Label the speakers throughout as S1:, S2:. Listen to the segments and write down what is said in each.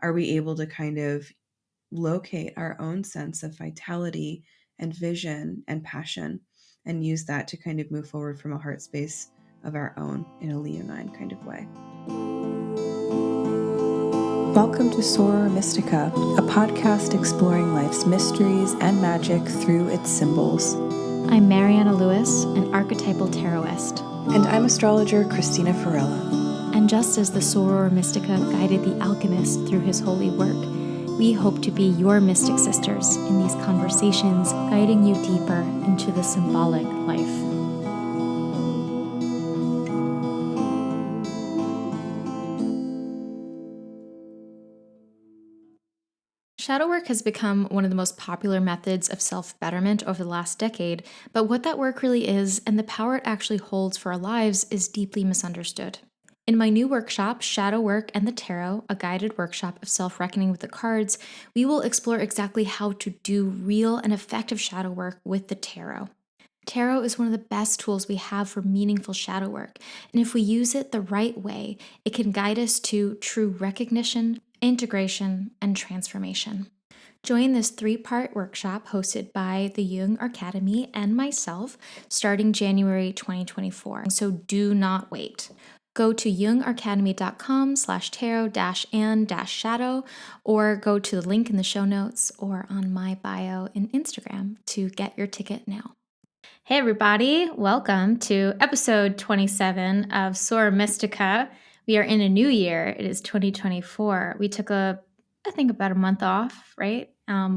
S1: are we able to kind of locate our own sense of vitality and vision and passion and use that to kind of move forward from a heart space of our own in a leonine kind of way. Welcome to Soror Mystica, a podcast exploring life's mysteries and magic through its symbols.
S2: I'm Mariana Lewis, an archetypal tarotist.
S1: And I'm astrologer Christina Farella.
S2: And just as the Soror Mystica guided the alchemist through his holy work, we hope to be your mystic sisters in these conversations, guiding you deeper into the symbolic life. Shadow work has become one of the most popular methods of self-betterment over the last decade, but what that work really is and the power it actually holds for our lives is deeply misunderstood. In my new workshop, Shadow Work and the Tarot, a guided workshop of self-reckoning with the cards, we will explore exactly how to do real and effective shadow work with the tarot. Tarot is one of the best tools we have for meaningful shadow work, and if we use it the right way, it can guide us to true recognition, integration, and transformation. Join this 3-part workshop hosted by the Jung Academy and myself starting January 2024, so do not wait. Go to jungacademy.com/tarot-and-shadow or go to the link in the show notes or on my bio in Instagram to get your ticket now. Hey everybody, welcome to episode 27 of Soror Mystica. We are in a new year. It is 2024. We took I think about a month off, right?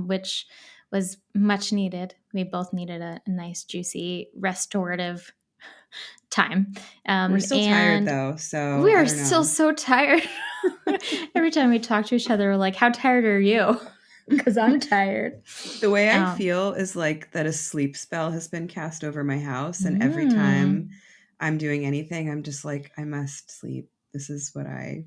S2: Which was much needed. We both needed a nice, juicy, restorative time.
S1: We're still tired though, so
S2: we are still so tired. Every time we talk to each other, we're like, how tired are you? Because I'm tired.
S1: The way I feel is like that a sleep spell has been cast over my house, and every time I'm doing anything, I'm just like, I must sleep. This is what I'm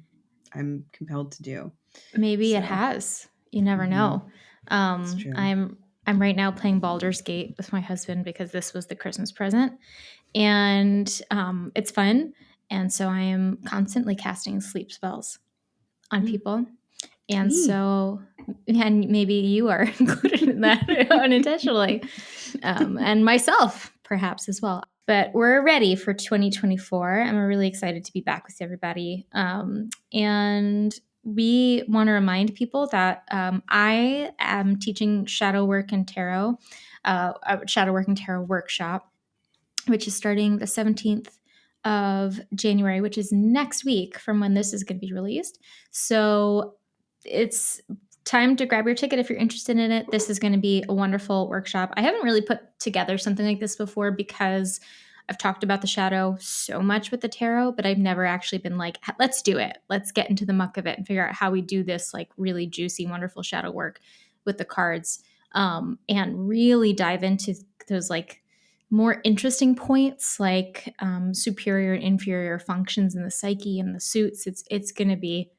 S1: compelled to do.
S2: Maybe it has. You never know.
S1: It's true.
S2: I'm right now playing Baldur's Gate with my husband because this was the Christmas present, and it's fun. And so I am constantly casting sleep spells on people. And so, and maybe you are included in that unintentionally, and myself perhaps as well. But we're ready for 2024, and we're really excited to be back with everybody. And we want to remind people that I am teaching Shadow Work and Tarot, a Shadow Work and Tarot workshop, which is starting the 17th of January, which is next week from when this is going to be released. So it's time to grab your ticket if you're interested in it. This is going to be a wonderful workshop. I haven't really put together something like this before because I've talked about the shadow so much with the tarot, but I've never actually been like, let's do it. Let's get into the muck of it and figure out how we do this like really juicy, wonderful shadow work with the cards, and really dive into those like more interesting points like superior and inferior functions in the psyche and the suits. It's going to be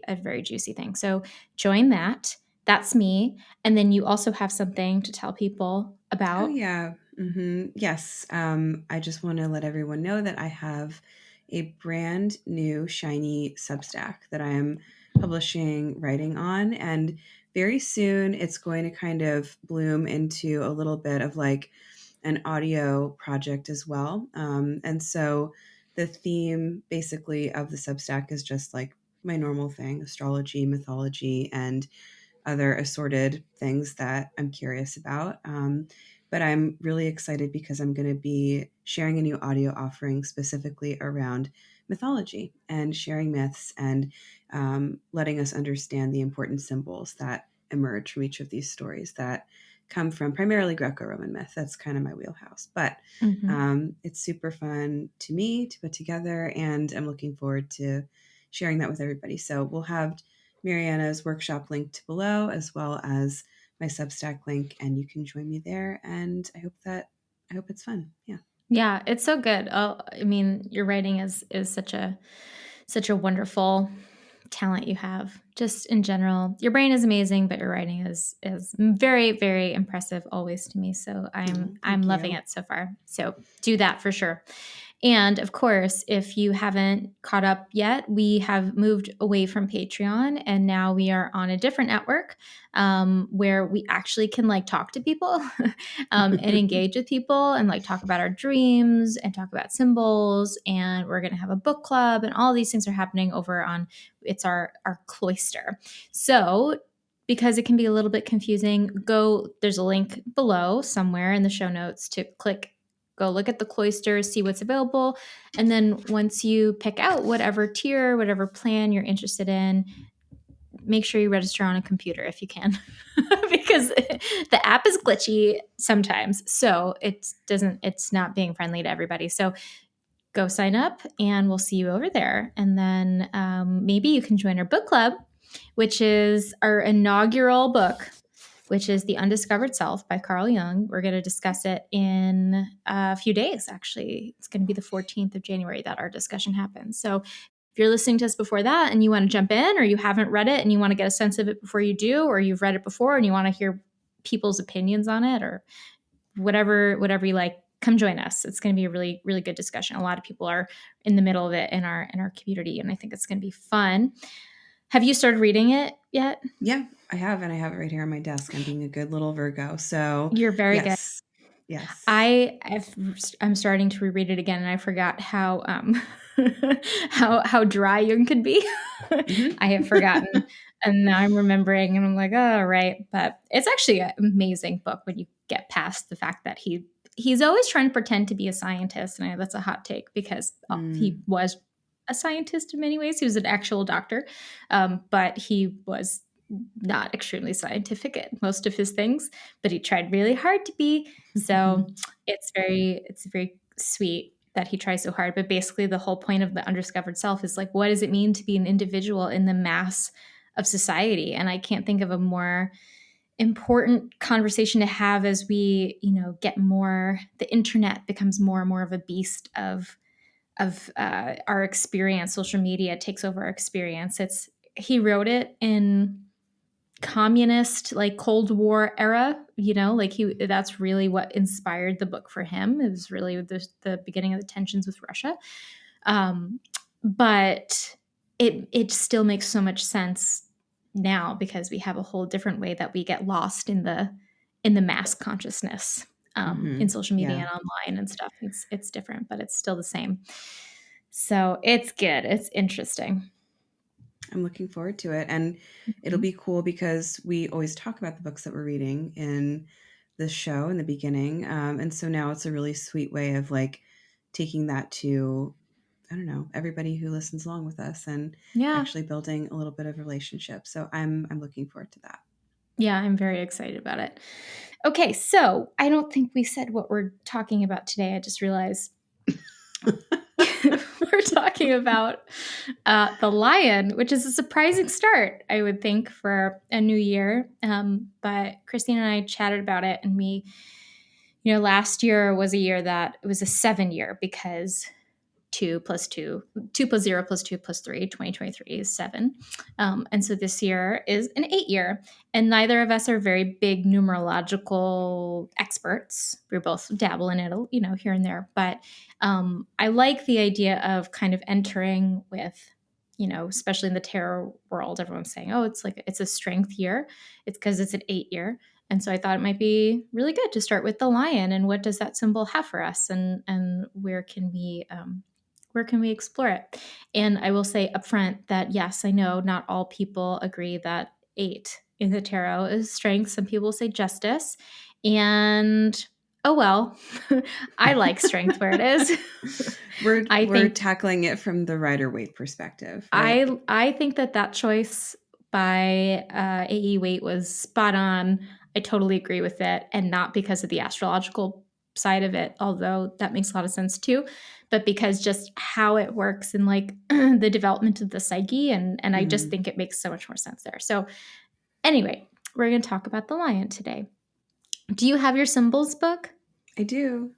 S2: a very juicy thing. So join that. That's me. And then you also have something to tell people about.
S1: Oh, yeah. Yes. I just want to let everyone know that I have a brand new shiny Substack that I am publishing writing on. And very soon it's going to kind of bloom into a little bit of like an audio project as well. And so the theme basically of the Substack is just like my normal thing, astrology, mythology, and other assorted things that I'm curious about. But I'm really excited because I'm going to be sharing a new audio offering specifically around mythology and sharing myths and letting us understand the important symbols that emerge from each of these stories that come from primarily Greco-Roman myth. That's kind of my wheelhouse. But it's super fun to me to put together, and I'm looking forward to sharing that with everybody. So we'll have Mariana's workshop linked below, as well as my Substack link, and you can join me there. And I hope it's fun.
S2: Yeah, it's so good. I mean, your writing is such a wonderful talent you have. Just in general, your brain is amazing, but your writing is very, very impressive always to me. So I'm loving it so far. So do that for sure. And of course, if you haven't caught up yet, we have moved away from Patreon and now we are on a different network where we actually can like talk to people and engage with people and like talk about our dreams and talk about symbols. And we're going to have a book club and all these things are happening over on it's our cloister. So because it can be a little bit confusing, there's a link below somewhere in the show notes to go look at the cloister, see what's available. And then once you pick out whatever tier, whatever plan you're interested in, make sure you register on a computer if you can, because the app is glitchy sometimes. So it's not being friendly to everybody. So go sign up and we'll see you over there. And then maybe you can join our book club, which is our inaugural book, which is The Undiscovered Self by Carl Jung. We're going to discuss it in a few days, actually. It's going to be the 14th of January that our discussion happens. So if you're listening to us before that and you want to jump in, or you haven't read it and you want to get a sense of it before you do, or you've read it before and you want to hear people's opinions on it, or whatever you like, come join us. It's going to be a really, really good discussion. A lot of people are in the middle of it in our community, and I think it's going to be fun. Have you started reading it yet?
S1: Yeah, I have, and I have it right here on my desk. I'm being a good little Virgo. So
S2: You're very good.
S1: Yes.
S2: I'm starting to reread it again, and I forgot how how dry Jung could be.
S1: Mm-hmm.
S2: I have forgotten, and now I'm remembering, and I'm like, oh right. But it's actually an amazing book when you get past the fact that he's always trying to pretend to be a scientist, and that's a hot take because he was a scientist in many ways. He was an actual doctor, but he was not extremely scientific at most of his things, but he tried really hard to be. So it's very sweet that he tries so hard. But basically the whole point of the undiscovered self is like, what does it mean to be an individual in the mass of society? And I can't think of a more important conversation to have as we, get more, the internet becomes more and more of a beast of our experience. Social media takes over our experience. He wrote it in communist, like Cold War era, like that's really what inspired the book for him. It was really the beginning of the tensions with Russia. But it still makes so much sense now because we have a whole different way that we get lost in the mass consciousness in social media and online and stuff. It's different, but it's still the same. So it's good. It's interesting.
S1: I'm looking forward to it. And it'll be cool because we always talk about the books that we're reading in the show in the beginning. And so now it's a really sweet way of like taking that to, I don't know, everybody who listens along with us and actually building a little bit of relationship. So I'm looking forward to that.
S2: Yeah, I'm very excited about it. Okay, so I don't think we said what we're talking about today. I just realized we're talking about the lion, which is a surprising start, I would think, for a new year. But Christine and I chatted about it, and we, last year was a year that it was a 7-year because 2 plus 2 plus 0 plus 2 plus 3, 2023 is 7. And so this year is an 8-year. And neither of us are very big numerological experts. We both dabble in it, here and there. But I like the idea of kind of entering with, especially in the tarot world, everyone's saying, oh, it's a strength year. It's because it's an 8-year. And so I thought it might be really good to start with the lion and what does that symbol have for us and where can we explore it? And I will say upfront that yes, I know not all people agree that 8 in the tarot is strength. Some people say justice. And oh well, I like strength where it is.
S1: We're tackling it from the Rider-Waite perspective, right?
S2: I think that choice by A.E. Waite was spot on. I totally agree with it, and not because of the astrological side of it, although that makes a lot of sense too, but because just how it works and like the development of the psyche, and I just think it makes so much more sense there. So anyway, we're going to talk about the lion today. Do you have your symbols book?
S1: I do.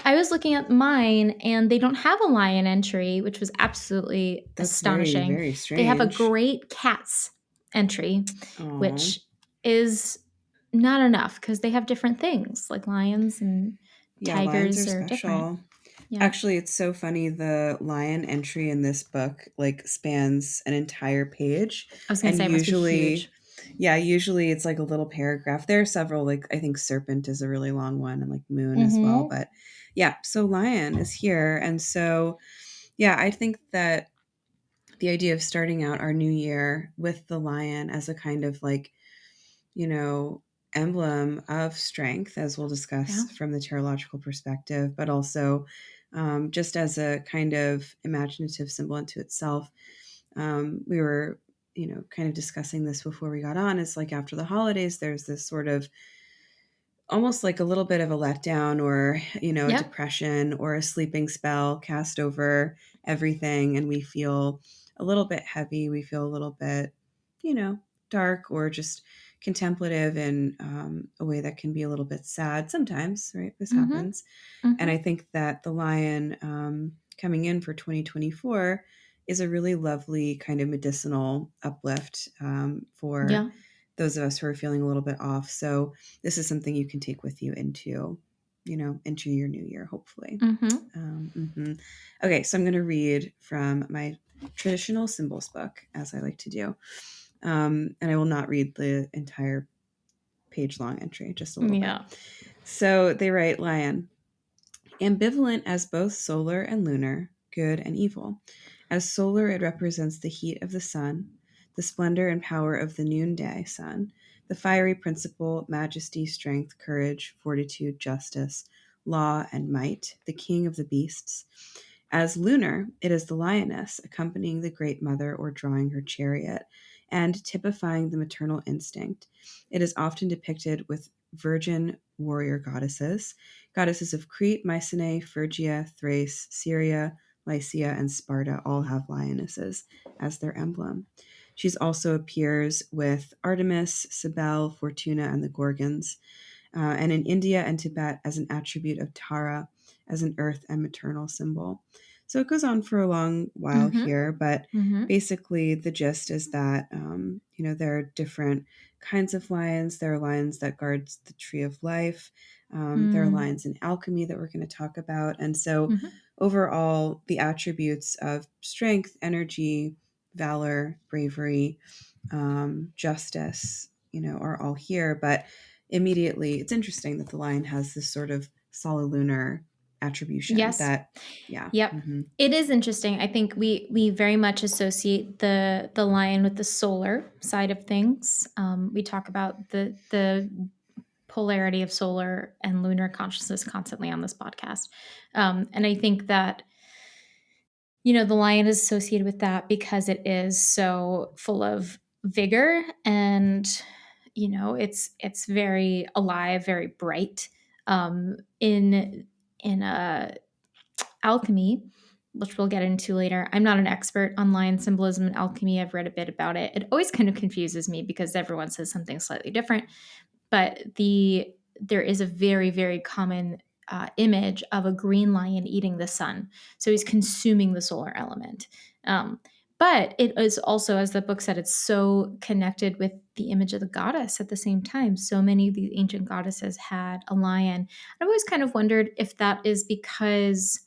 S2: I was looking at mine and they don't have a lion entry, which was absolutely astonishing.
S1: Very, very strange.
S2: They have a great cats entry, which is not enough because they have different things like lions and tigers
S1: lions are
S2: are
S1: special.
S2: different. Yeah.
S1: Actually, it's so funny. The lion entry in this book like spans an entire page,
S2: I was going to
S1: and
S2: say it must be huge.
S1: usually it's like a little paragraph. There are several, like I think serpent is a really long one, and like moon as well.
S2: Mm-hmm.
S1: But yeah, so lion is here, and so yeah, I think that the idea of starting out our new year with the lion as a kind of like, you know, emblem of strength, as we'll
S2: Yeah.
S1: discuss from the terological perspective, but also just as a kind of imaginative symbol unto itself. We were, kind of discussing this before we got on. It's like after the holidays, there's this sort of almost like a little bit of a letdown or, a
S2: Yep.
S1: depression or a sleeping spell cast over everything. And we feel a little bit heavy. We feel a little bit, dark or just contemplative in a way that can be a little bit sad sometimes, right? This
S2: Mm-hmm.
S1: happens. And
S2: Mm-hmm.
S1: I think that the lion coming in for 2024 is a really lovely kind of medicinal uplift for
S2: Yeah.
S1: those of us who are feeling a little bit off. So this is something you can take with you into your new year, hopefully.
S2: Mm-hmm.
S1: Mhm. Okay, so I'm going to read from my traditional symbols book, as I like to do. And I will not read the entire page long entry, just a little bit.
S2: Yeah.
S1: So they write Lion, ambivalent as both solar and lunar, good and evil. As solar, it represents the heat of the sun, the splendor and power of the noonday sun, the fiery principle, majesty, strength, courage, fortitude, justice, law, and might, the king of the beasts. As lunar, it is the lioness accompanying the great mother or drawing her chariot, and typifying the maternal instinct. It is often depicted with virgin warrior goddesses of Crete, Mycenae, Phrygia, Thrace, Syria, Lycia, and Sparta all have lionesses as their emblem. She also appears with Artemis, Cybele, Fortuna, and the Gorgons, and in India and Tibet as an attribute of Tara, as an earth and maternal symbol. So it goes on for a long while
S2: Mm-hmm.
S1: here, but
S2: Mm-hmm.
S1: basically the gist is that there are different kinds of lions. There are lions that guards the tree of life. There are
S2: Mm.
S1: lions in alchemy that we're going to talk about, and so
S2: Mm-hmm.
S1: overall, the attributes of strength, energy, valor, bravery, justice, are all here. But immediately, it's interesting that the lion has this sort of solunar attribution
S2: Yes.
S1: that, yeah.
S2: Yep.
S1: Hmm.
S2: It is interesting. I think we very much associate the lion with the solar side of things. We talk about the polarity of solar and lunar consciousness constantly on this podcast, and I think that the lion is associated with that because it is so full of vigor and it's very alive, very bright. In alchemy, which we'll get into later. I'm not an expert on lion symbolism and alchemy. I've read a bit about it. It always kind of confuses me because everyone says something slightly different. But there is a very, very common image of a green lion eating the sun. So he's consuming the solar element. Um, but it is also, as the book said, it's so connected with the image of the goddess at the same time. So many of these ancient goddesses had a lion. I've always kind of wondered if that is because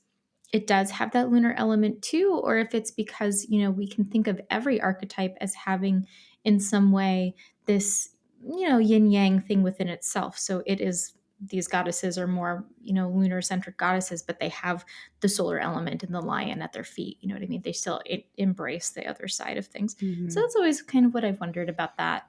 S2: it does have that lunar element too, or if it's because, we can think of every archetype as having in some way this, yin yang thing within itself. So it is, these goddesses are more, lunar centric goddesses, but they have the solar element and the lion at their feet. You know what I mean? They still embrace the other side of things. So
S1: Hmm.
S2: that's always kind of what I've wondered about that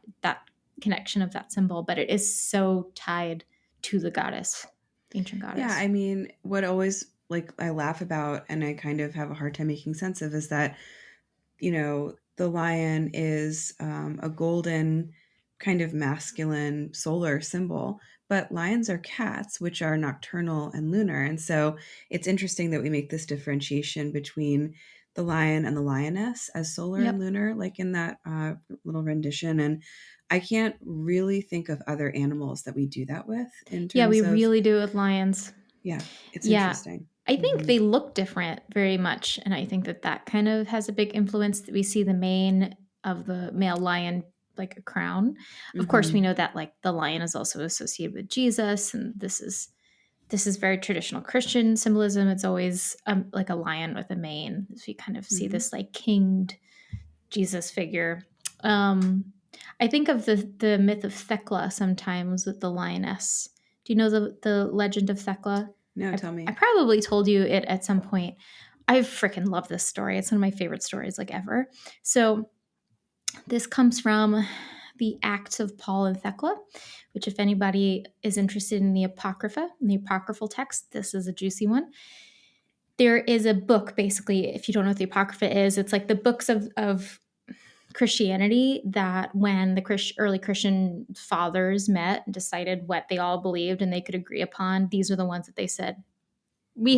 S2: connection of that symbol, but it is so tied to the goddess, ancient
S1: Yeah,
S2: goddess.
S1: I mean, what always like I laugh about and I kind of have a hard time making sense of is that the lion is a golden kind of masculine solar symbol, but lions are cats, which are nocturnal and lunar. And so it's interesting that we make this differentiation between the lion and the lioness as solar and
S2: Yep.
S1: lunar, like in that little rendition. And I can't really think of other animals that we do that with in
S2: Yeah,
S1: terms
S2: we
S1: of,
S2: really do with lions.
S1: yeah, it's
S2: Yeah.
S1: interesting.
S2: I think
S1: Hmm.
S2: they look different very much. And I think that kind of has a big influence that we see the mane of the male lion like a crown. Of course, we
S1: Hmm.
S2: know that like the lion is also associated with Jesus. And this This is very traditional Christian symbolism. It's always like a lion with a mane. So you kind of see
S1: Mm-hmm.
S2: this like kinged Jesus figure. Um, I think of the myth of Thecla sometimes with the lioness. Do you know the legend of Thecla?
S1: No, tell
S2: I
S1: me.
S2: probably told you it at some point. I freaking love this story. It's one of my favorite stories like ever. So this comes from the Acts of Paul and Thecla, which, if anybody is interested in the Apocrypha, in the apocryphal text, this is a juicy one. There is a book, basically, if you don't know what the Apocrypha is, it's like the books of Christianity that when the early Christian fathers met and decided what they all believed and they could agree upon, these are the ones that they said, we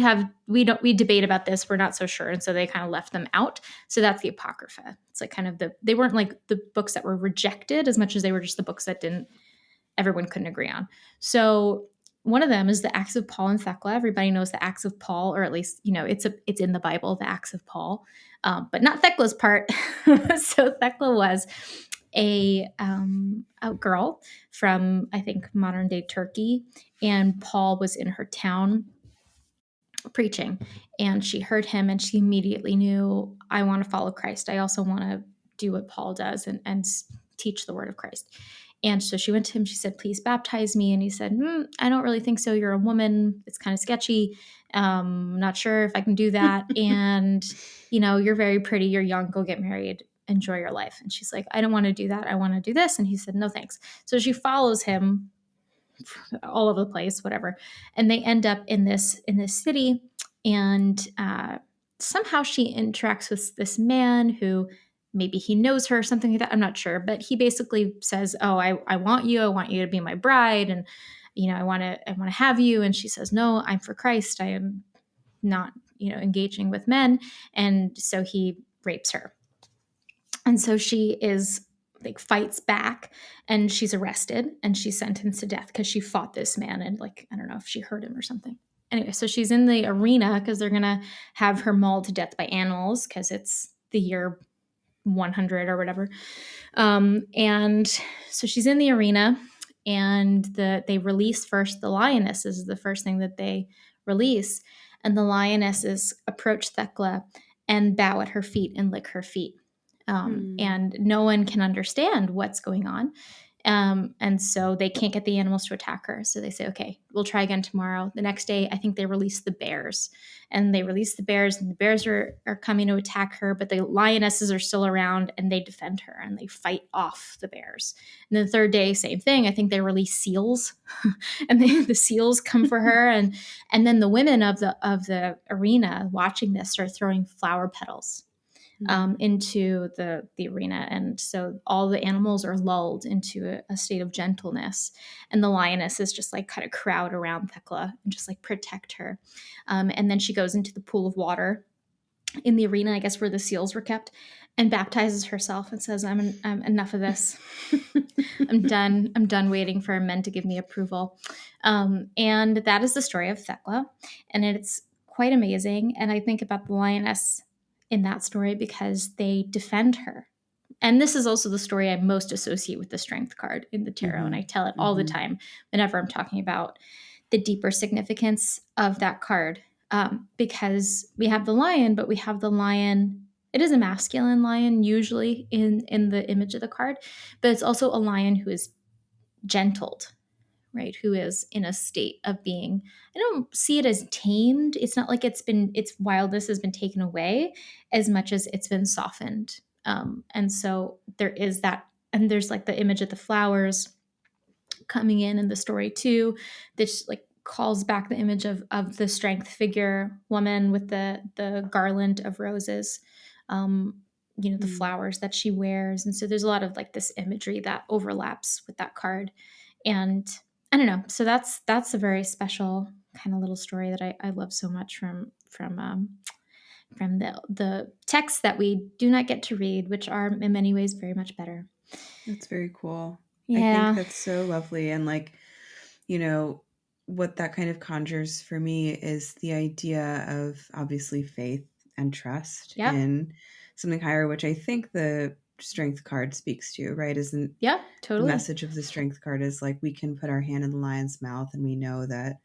S2: debate about this, we're not so sure, and so they kind of left them out. So that's the Apocrypha. It's like kind of they weren't like the books that were rejected as much as they were just the books that didn't everyone couldn't agree on. So one of them is the Acts of Paul and Thecla. Everybody knows the Acts of Paul, or at least it's in the Bible, the Acts of Paul, but not Thecla's part. So Thecla was a girl from, I think, modern day Turkey, and Paul was in her town preaching, and she heard him and she immediately knew, I want to follow Christ. I also want to do what Paul does and teach the word of Christ. And so she went to him. She said, please baptize me. And he said, I don't really think so. You're a woman. It's kind of sketchy. Not sure if I can do that. And, you're very pretty. You're young. Go get married. Enjoy your life. And she's like, I don't want to do that. I want to do this. And he said, no, thanks. So she follows him all over the place, whatever. And they end up in this city, and somehow she interacts with this man who maybe he knows her, something like that. I'm not sure, but he basically says, "Oh, I want you. I want you to be my bride, and I want to have you." And she says, "No, I'm for Christ. I am not, engaging with men." And so he rapes her. And so she is like fights back, and she's arrested and she's sentenced to death because she fought this man, and like I don't know if she hurt him or something. Anyway, so she's in the arena because they're gonna have her mauled to death by animals because it's the year 100 or whatever. And so she's in the arena, and they release first the lionesses is the first thing that they release, and the lionesses approach Thecla and bow at her feet and lick her feet.
S1: Hmm.
S2: And no one can understand what's going on. And so they can't get the animals to attack her. So they say, okay, we'll try again tomorrow. The next day, I think they release the bears. And they release the bears, and the bears are coming to attack her, but the lionesses are still around, and they defend her and they fight off the bears. And then the third day, same thing. I think they release seals, and the seals come for her. And then the women of the arena watching this start throwing flower petals
S1: Hmm.
S2: into the arena. And so all the animals are lulled into a state of gentleness. And the lionesses just like kind of crowd around Thecla and just like protect her. And then she goes into the pool of water in the arena, I guess, where the seals were kept, and baptizes herself and says, I'm enough of this. I'm done. I'm done waiting for men to give me approval. And that is the story of Thecla. And it's quite amazing. And I think about the lioness in that story because they defend her. And this is also the story I most associate with the strength card in the tarot. And
S1: Mm-hmm.
S2: I tell it all the
S1: Mm-hmm.
S2: time whenever I'm talking about the deeper significance of that card. Because we have the lion, but we have the lion. It is a masculine lion usually in the image of the card, but it's also a lion who is gentled, right? Who is in a state of being. I don't see it as tamed. It's not like its wildness has been taken away as much as it's been softened. And so there is that, and there's like the image of the flowers coming in the story too, that like calls back the image of the strength figure woman with the garland of roses, the
S1: Hmm.
S2: flowers that she wears. And so there's a lot of like this imagery that overlaps with that card. And I don't know, so that's a very special kind of little story that I love so much from the texts that we do not get to read, which are in many ways very much better.
S1: That's very cool. I think
S2: Yeah.
S1: that's so lovely. And like, you know, what that kind of conjures for me is the idea of obviously faith and trust
S2: Yep.
S1: in something higher, which I think the strength card speaks to, right? Isn't
S2: Yep.
S1: the
S2: Totally.
S1: message of the strength card is like we can put our hand in the lion's mouth and we know that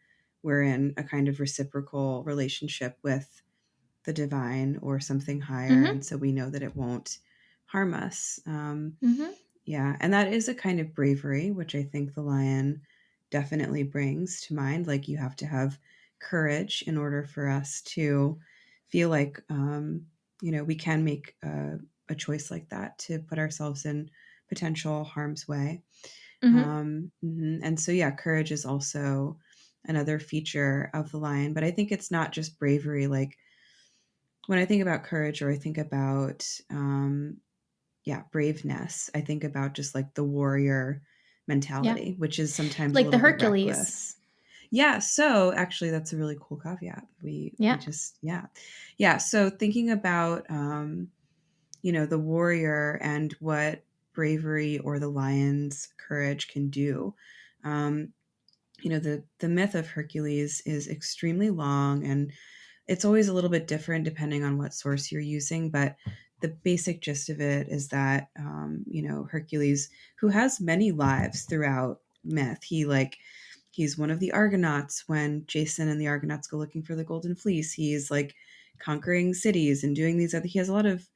S1: we're in a kind of reciprocal relationship with the divine or something higher.
S2: Mm-hmm.
S1: And so we know that it won't harm us.
S2: Mm-hmm.
S1: Yeah. And that is a kind of bravery, which I think the lion definitely brings to mind. Like you have to have courage in order for us to feel like, we can make a choice like that to put ourselves in potential harm's way.
S2: Mm-hmm.
S1: And so, yeah, courage is also another feature of the lion. But I think it's not just bravery. Like when I think about courage or I think about, braveness, I think about just like the warrior
S2: Yeah.
S1: mentality, which is sometimes a
S2: Like the
S1: little bit
S2: Hercules.
S1: reckless. Yeah. So actually, that's a really cool caveat. We
S2: Yeah.
S1: just, yeah. Yeah. So thinking about, the warrior and what bravery or the lion's courage can do. Um, the myth of Hercules is extremely long and it's always a little bit different depending on what source you're using, but the basic gist of it is that Hercules, who has many lives throughout myth, he's one of the Argonauts when Jason and the Argonauts go looking for the Golden Fleece. He's like conquering cities and doing these other. He has a lot of.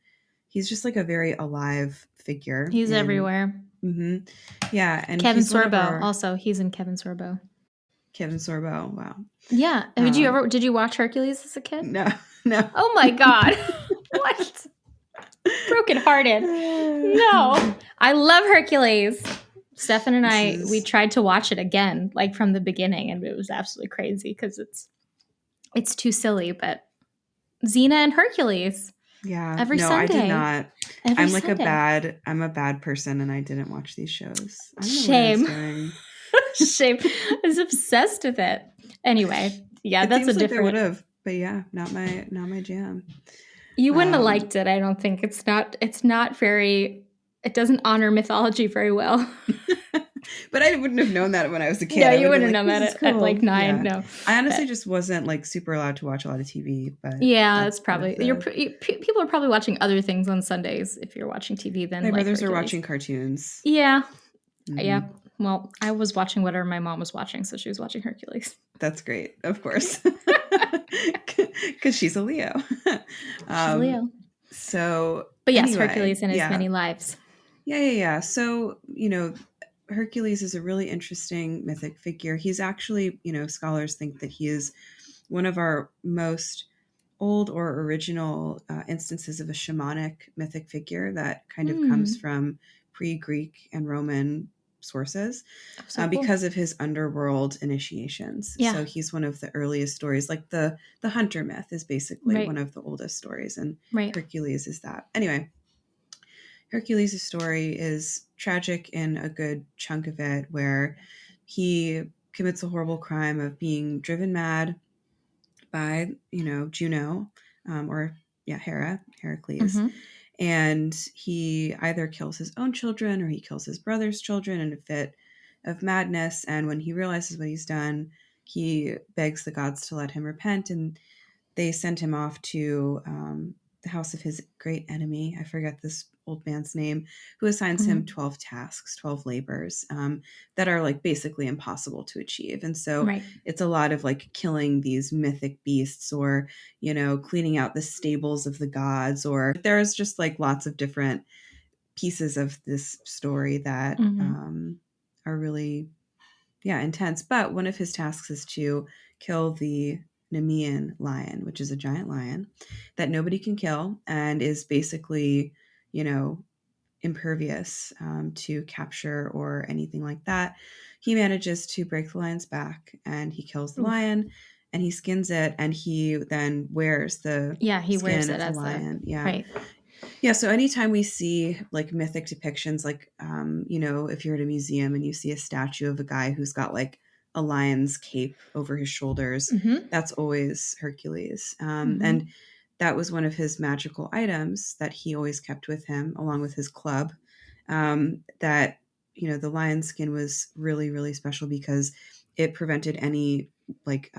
S1: He's just like a very alive figure
S2: He's
S1: in.
S2: everywhere.
S1: Mm-hmm, yeah, and
S2: Kevin
S1: he's one of
S2: Sorbo.
S1: our
S2: Also, he's in Kevin Sorbo.
S1: Kevin Sorbo. Wow.
S2: Yeah. Did you watch Hercules as a kid?
S1: No, no.
S2: Oh my God. What? Brokenhearted. No. I love Hercules. Stefan and we
S1: This
S2: tried to watch it again, like from the beginning, and it was absolutely crazy because it's too silly, but Xena and Hercules
S1: Yeah,
S2: every
S1: no, I did
S2: Sunday.
S1: not.
S2: Every Sunday.
S1: I'm a bad person and I didn't watch these shows. I don't know what I was
S2: Shame.
S1: doing.
S2: Shame. I was obsessed with it. Anyway, yeah,
S1: It
S2: that's a
S1: seems like I would
S2: different.
S1: have, but yeah, not my jam.
S2: You wouldn't have
S1: Um,
S2: liked it, I don't think. It's not very it doesn't honor mythology very well.
S1: but I wouldn't have known that when I was a
S2: No,
S1: kid. I
S2: you
S1: would have been
S2: wouldn't
S1: like,
S2: have known
S1: this
S2: that
S1: is
S2: at like
S1: cool.
S2: 9.
S1: Yeah.
S2: No.
S1: I honestly
S2: But
S1: just wasn't like super allowed to watch a lot of TV, but
S2: yeah,
S1: that's
S2: that's
S1: part of
S2: probably
S1: the
S2: people are probably watching other things on Sundays if you're watching TV than
S1: my
S2: like
S1: brothers are
S2: Hercules.
S1: watching cartoons.
S2: Yeah. Yeah.
S1: Hmm.
S2: Well, I was watching whatever my mom was watching, so she was watching Hercules.
S1: That's great, of course. Because she's a Leo.
S2: She's
S1: um,
S2: Leo.
S1: so
S2: But yes,
S1: anyway,
S2: Hercules and his
S1: yeah.
S2: many lives.
S1: Yeah. So, Hercules is a really interesting mythic figure. He's actually, scholars think that he is one of our most old or original instances of a shamanic mythic figure that kind of comes
S2: Hmm.
S1: from pre-Greek and Roman sources
S2: Oh, so cool.
S1: because of his underworld initiations.
S2: Yeah.
S1: So he's one of the earliest stories, like the hunter myth is basically one
S2: Right.
S1: of the oldest stories, and
S2: Right.
S1: Hercules is that. Anyway, Hercules' story is tragic in a good chunk of it, where he commits a horrible crime of being driven mad by, Juno, or Heracles.
S2: Mm-hmm.
S1: And he either kills his own children or he kills his brother's children in a fit of madness. And when he realizes what he's done, he begs the gods to let him repent. And they sent him off to the house of his great enemy. I forget this old man's name, who assigns him
S2: Mm-hmm.
S1: 12 tasks, 12 labors that are like basically impossible to achieve. And so
S2: Right.
S1: it's a lot of like killing these mythic beasts or, cleaning out the stables of the gods, or there's just like lots of different pieces of this story that
S2: Mm-hmm.
S1: are really intense. But one of his tasks is to kill the Nemean lion, which is a giant lion that nobody can kill and is basically, impervious to capture or anything like that. He manages to break the lion's back and he kills the
S2: Oof.
S1: lion and he skins it and he then wears the
S2: Yeah, he wears
S1: skin
S2: it
S1: of the
S2: as a
S1: lion. Yeah.
S2: right.
S1: Yeah, so anytime we see like mythic depictions, like if you're at a museum and you see a statue of a guy who's got like a lion's cape over his shoulders,
S2: Mm-hmm.
S1: that's always Hercules.
S2: Mm-hmm.
S1: And that was one of his magical items that he always kept with him, along with his club. That the lion's skin was really, really special because it prevented any like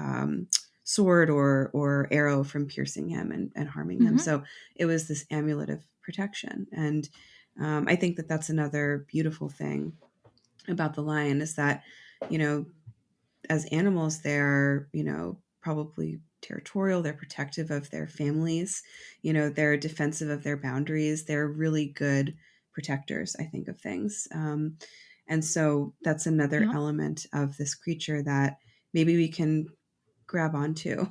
S1: sword or arrow from piercing him and harming him.
S2: Mm-hmm.
S1: So it was this amulet of protection. And I think that that's another beautiful thing about the lion is that, you know, as animals, they're, probably territorial, they're protective of their families, they're defensive of their boundaries. They're really good protectors, I think, of things. And so that's another
S2: Yeah.
S1: element of this creature that maybe we can grab onto.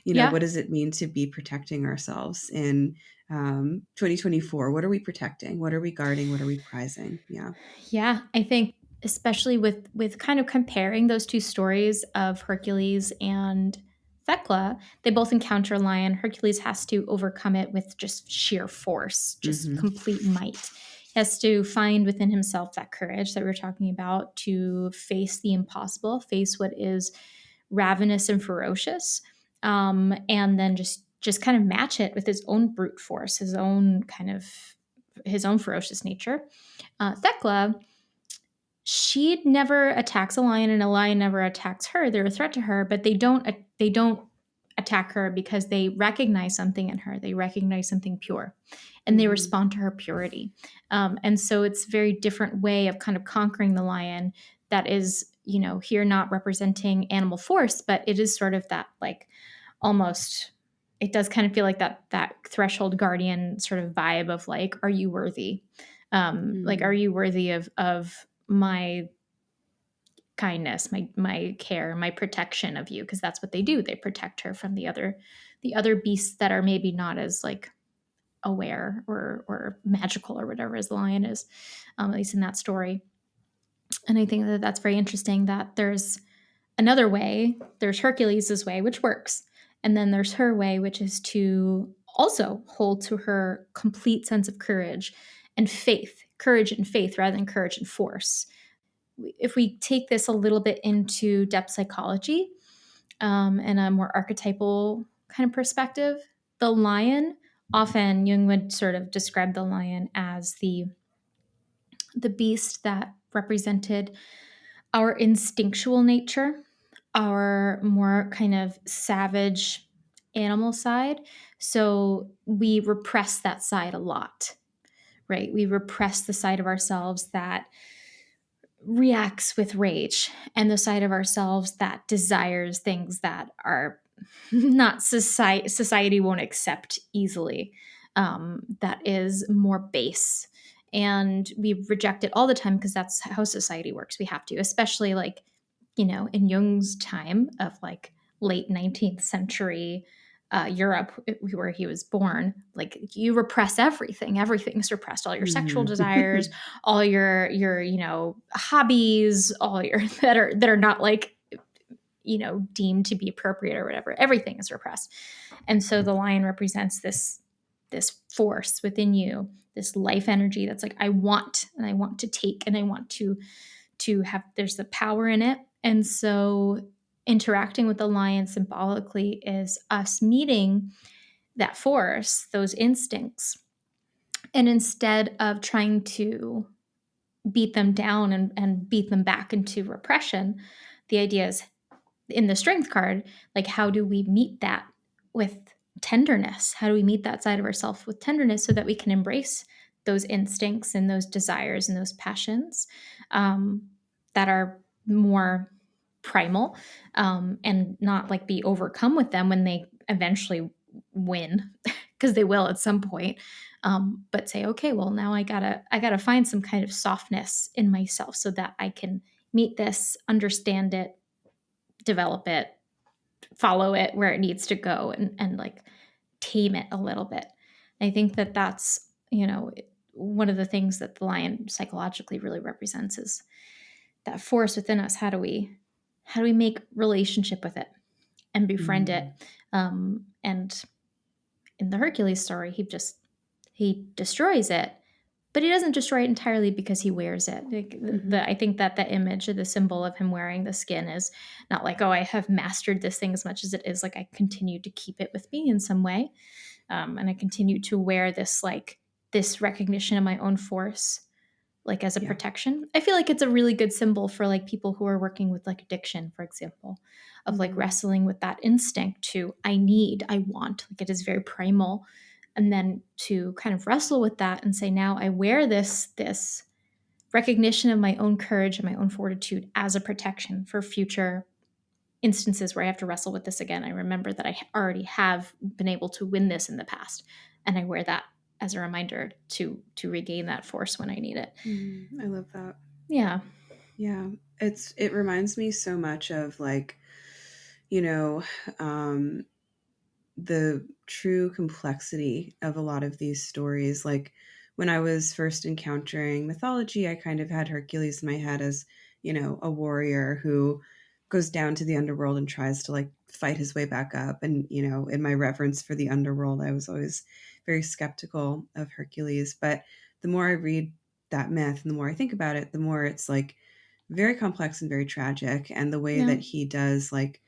S2: Yeah.
S1: What does it mean to be protecting ourselves in 2024? What are we protecting? What are we guarding? What are we prizing? Yeah.
S2: Yeah, I think especially with kind of comparing those two stories of Hercules and Thecla, they both encounter a lion. Hercules has to overcome it with just sheer force, just
S1: Hmm.
S2: complete might. He has to find within himself that courage that we were talking about to face the impossible, face what is ravenous and ferocious, and then just kind of match it with his own brute force, his own ferocious nature. Thecla, she never attacks a lion and a lion never attacks her. They're a threat to her, but they don't attack her because they recognize something in her. They recognize something pure, and they
S1: Hmm.
S2: respond to her purity. And so it's a very different way of kind of conquering the lion that is, here not representing animal force, but it is sort of that, like, almost, it does kind of feel like that threshold guardian sort of vibe of, like, are you worthy? Like, are
S1: Hmm.
S2: you worthy of my kindness, my care, my protection of you? Because that's what they do. They protect her from the other beasts that are maybe not as, like, aware or magical or whatever as the lion is, at least in that story. And I think that that's very interesting, that there's another way. There's Hercules' way, which works. And then there's her way, which is to also hold to her complete sense of courage and faith rather than courage and force. If we take this a little bit into depth psychology, and a more archetypal kind of perspective, the lion, often Jung would sort of describe the lion as the beast that represented our instinctual nature, our more kind of savage animal side. So we repress that side a lot, right? We repress the side of ourselves that reacts with rage, and the side of ourselves that desires things that are not society won't accept easily, that is more base, and we reject it all the time because that's how society works. We have to, especially, like, in Jung's time of, like, late 19th century Europe, where he was born. Like, you repress everything. Everything's repressed. All your sexual
S1: Hmm.
S2: desires, all your hobbies, all your that are not, like, deemed to be appropriate or whatever. Everything is repressed. And so the lion represents this force within you, this life energy that's like, I want, and I want to take, and I want to have, there's the power in it. And so interacting with the lion symbolically is us meeting that force, those instincts. And instead of trying to beat them down and beat them back into repression, the idea is, in the strength card, like, how do we meet that with tenderness? How do we meet that side of ourselves with tenderness so that we can embrace those instincts and those desires and those passions, that are more primal, and not, like, be overcome with them when they eventually win, because they will at some point. But say, okay, well, now I gotta find some kind of softness in myself so that I can meet this, understand it, develop it, follow it where it needs to go, and like, tame it a little bit. I think that that's, one of the things that the lion psychologically really represents is that force within us. How do we make relationship with it and befriend it?
S1: Hmm.
S2: And in the Hercules story, he destroys it, but he doesn't destroy it entirely because he wears it. Like,
S1: Hmm.
S2: I think that the image or the symbol of him wearing the skin is not like, oh, I have mastered this thing, as much as it is like, I continue to keep it with me in some way, and I continue to wear this, like, this recognition of my own force, like, as a
S1: Yeah.
S2: protection. I feel like it's a really good symbol for, like, people who are working with, like, addiction, for example, of, like,
S1: Hmm.
S2: wrestling with that instinct to, I need, I want, like, it is very primal. And then to kind of wrestle with that and say, now I wear this recognition of my own courage and my own fortitude as a protection for future instances where I have to wrestle with this again, I remember that I already have been able to win this in the past, and I wear that as a reminder to regain that force when I need it.
S1: I love that.
S2: Yeah.
S1: Yeah. It reminds me so much of like, you know, um, the true complexity of a lot of these stories. Like when I was first encountering mythology, I kind of had Hercules in my head as, a warrior who goes down to the underworld and tries to like fight his way back up. And, in my reverence for the underworld, I was always very skeptical of Hercules. But the more I read that myth and the more I think about it, the more it's like very complex and very tragic. And the way
S2: Yeah.
S1: that he does like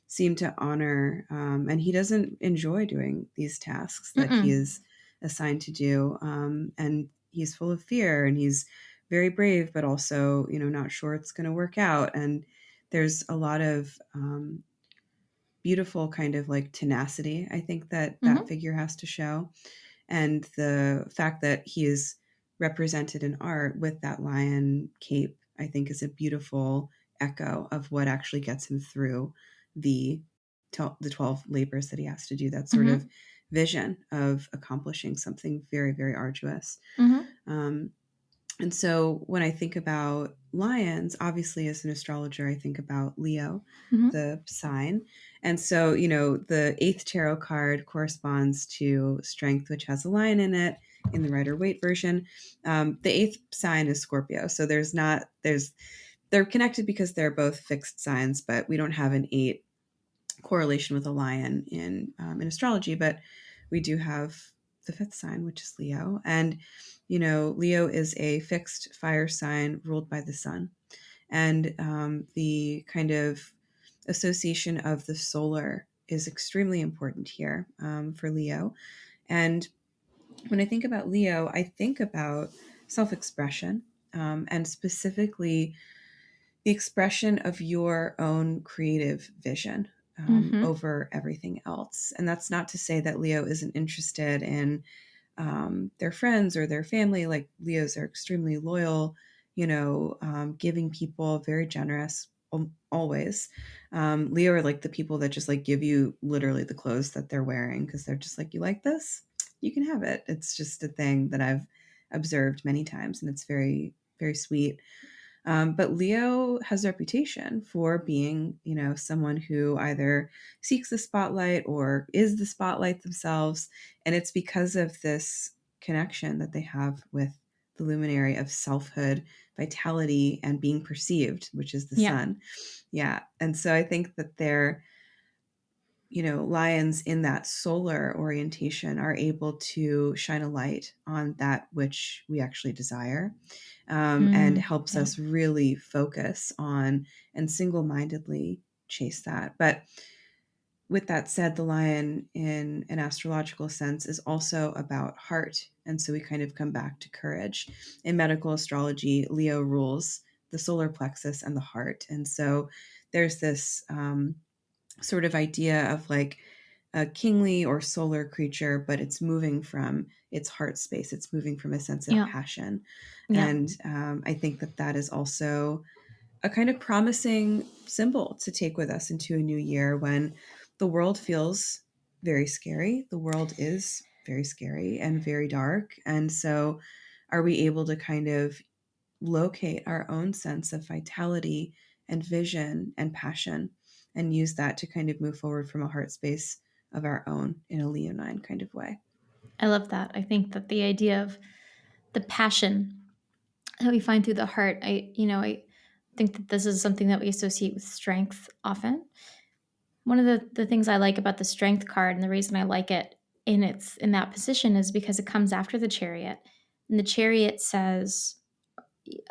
S1: seem to honor, and he doesn't enjoy doing these tasks that he
S2: Mm-mm.
S1: is assigned to do. And he's full of fear and he's very brave, but also, not sure it's going to work out. And there's a lot of beautiful kind of like tenacity, I think that that
S2: Mm-hmm.
S1: figure has to show. And the fact that he is represented in art with that lion cape, I think, is a beautiful echo of what actually gets him through the the 12 labors that he has to do. That sort of
S2: Mm-hmm.
S1: vision of accomplishing something very, very arduous.
S2: Mm-hmm.
S1: Um, and so when I think about lions, obviously as an astrologer, I think about Leo,
S2: Mm-hmm.
S1: the sign. And so, the eighth tarot card corresponds to strength, which has a lion in it in the Rider Waite version. The eighth sign is Scorpio. So they're connected because they're both fixed signs, but we don't have an eight correlation with a lion in astrology, but we do have the fifth sign, which is Leo. And, Leo is a fixed fire sign ruled by the sun. And the kind of association of the solar is extremely important here for Leo. And when I think about Leo, I think about self expression, and specifically the expression of your own creative vision
S2: Mm-hmm.
S1: over everything else. And that's not to say that Leo isn't interested in their friends or their family. Like Leos are extremely loyal, giving people, very generous always. Leo are like the people that just like give you literally the clothes that they're wearing because they're just like, you like this? You can have it. It's just a thing that I've observed many times and it's very, very sweet. But Leo has a reputation for being, someone who either seeks the spotlight or is the spotlight themselves. And it's because of this connection that they have with the luminary of selfhood, vitality, and being perceived, which is the
S2: Yeah.
S1: sun. Yeah. And so I think that they're, lions in that solar orientation are able to shine a light on that which we actually desire, and helps
S2: Yeah.
S1: us really focus on and single mindedly chase that. But with that said, the lion in an astrological sense is also about heart. And so we kind of come back to courage. In medical astrology, Leo rules the solar plexus and the heart. And so there's this sort of idea of like a kingly or solar creature, but it's moving from its heart space. It's moving from a sense of
S2: Yeah.
S1: passion.
S2: Yeah.
S1: And I think that that is also a kind of promising symbol to take with us into a new year when the world feels very scary. The world is very scary and very dark. And so, are we able to kind of locate our own sense of vitality and vision and passion and use that to kind of move forward from a heart space of our own in a leonine kind of way?
S2: I love that. I think that the idea of the passion that we find through the heart, I think that this is something that we associate with strength often. One of the things I like about the strength card and the reason I like it in that position is because it comes after the chariot. And the chariot says,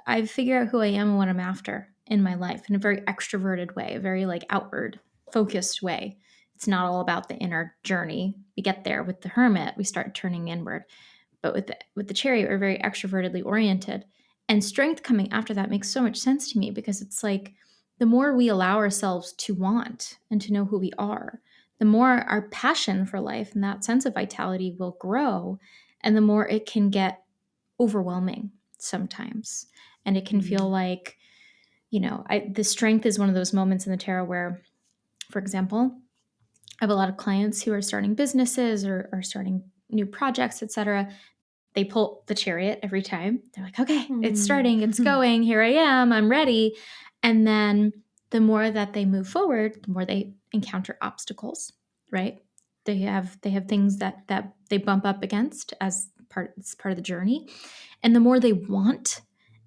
S2: I figure out who I am and what I'm after in my life in a very extroverted way, a very like outward focused way. It's not all about the inner journey. We get there with the hermit, we start turning inward. But with the chariot, we're very extrovertedly oriented. And strength coming after that makes so much sense to me because it's like the more we allow ourselves to want and to know who we are, the more our passion for life and that sense of vitality will grow, and the more it can get overwhelming sometimes. And it can feel
S1: Mm,
S2: like, the strength is one of those moments in the tarot where For example, I have a lot of clients who are starting businesses or are starting new projects, etc. They pull the chariot every time. They're like, okay, it's starting, it's going, here I am, I'm ready. And then the more that they move forward, the more they encounter obstacles, right? They have things that they bump up against as it's part of the journey. And the more they want,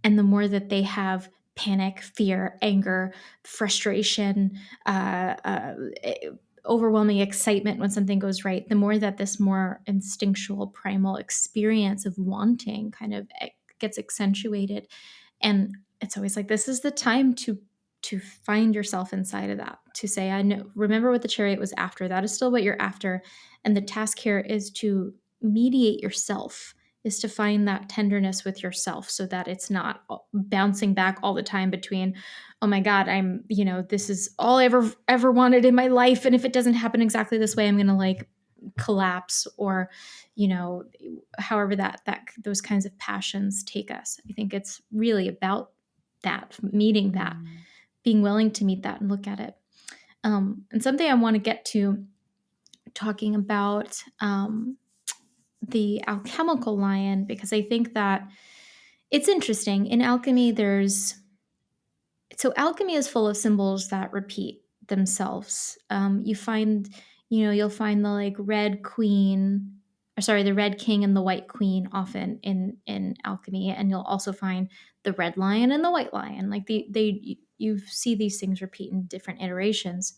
S2: and the more that they have panic, fear, anger, frustration, overwhelming excitement when something goes right, the more that this more instinctual primal experience of wanting kind of gets accentuated. And it's always like, this is the time to find yourself inside of that, to say, I know, remember what the chariot was after, that is still what you're after. And the task here is to mediate yourself, is to find that tenderness with yourself, so that it's not bouncing back all the time between, oh my God, I'm, this is all I ever wanted in my life. And if it doesn't happen exactly this way, I'm going to like collapse, or, however that those kinds of passions take us. I think it's really about that, meeting that, being willing to meet that and look at it. And something I want to get to, talking about the alchemical lion, because I think that it's interesting. In alchemy, alchemy is full of symbols that repeat themselves. You'll find the like red queen, or sorry, the red king and the white queen often in alchemy, and you'll also find the red lion and the white lion. Like you see these things repeat in different iterations,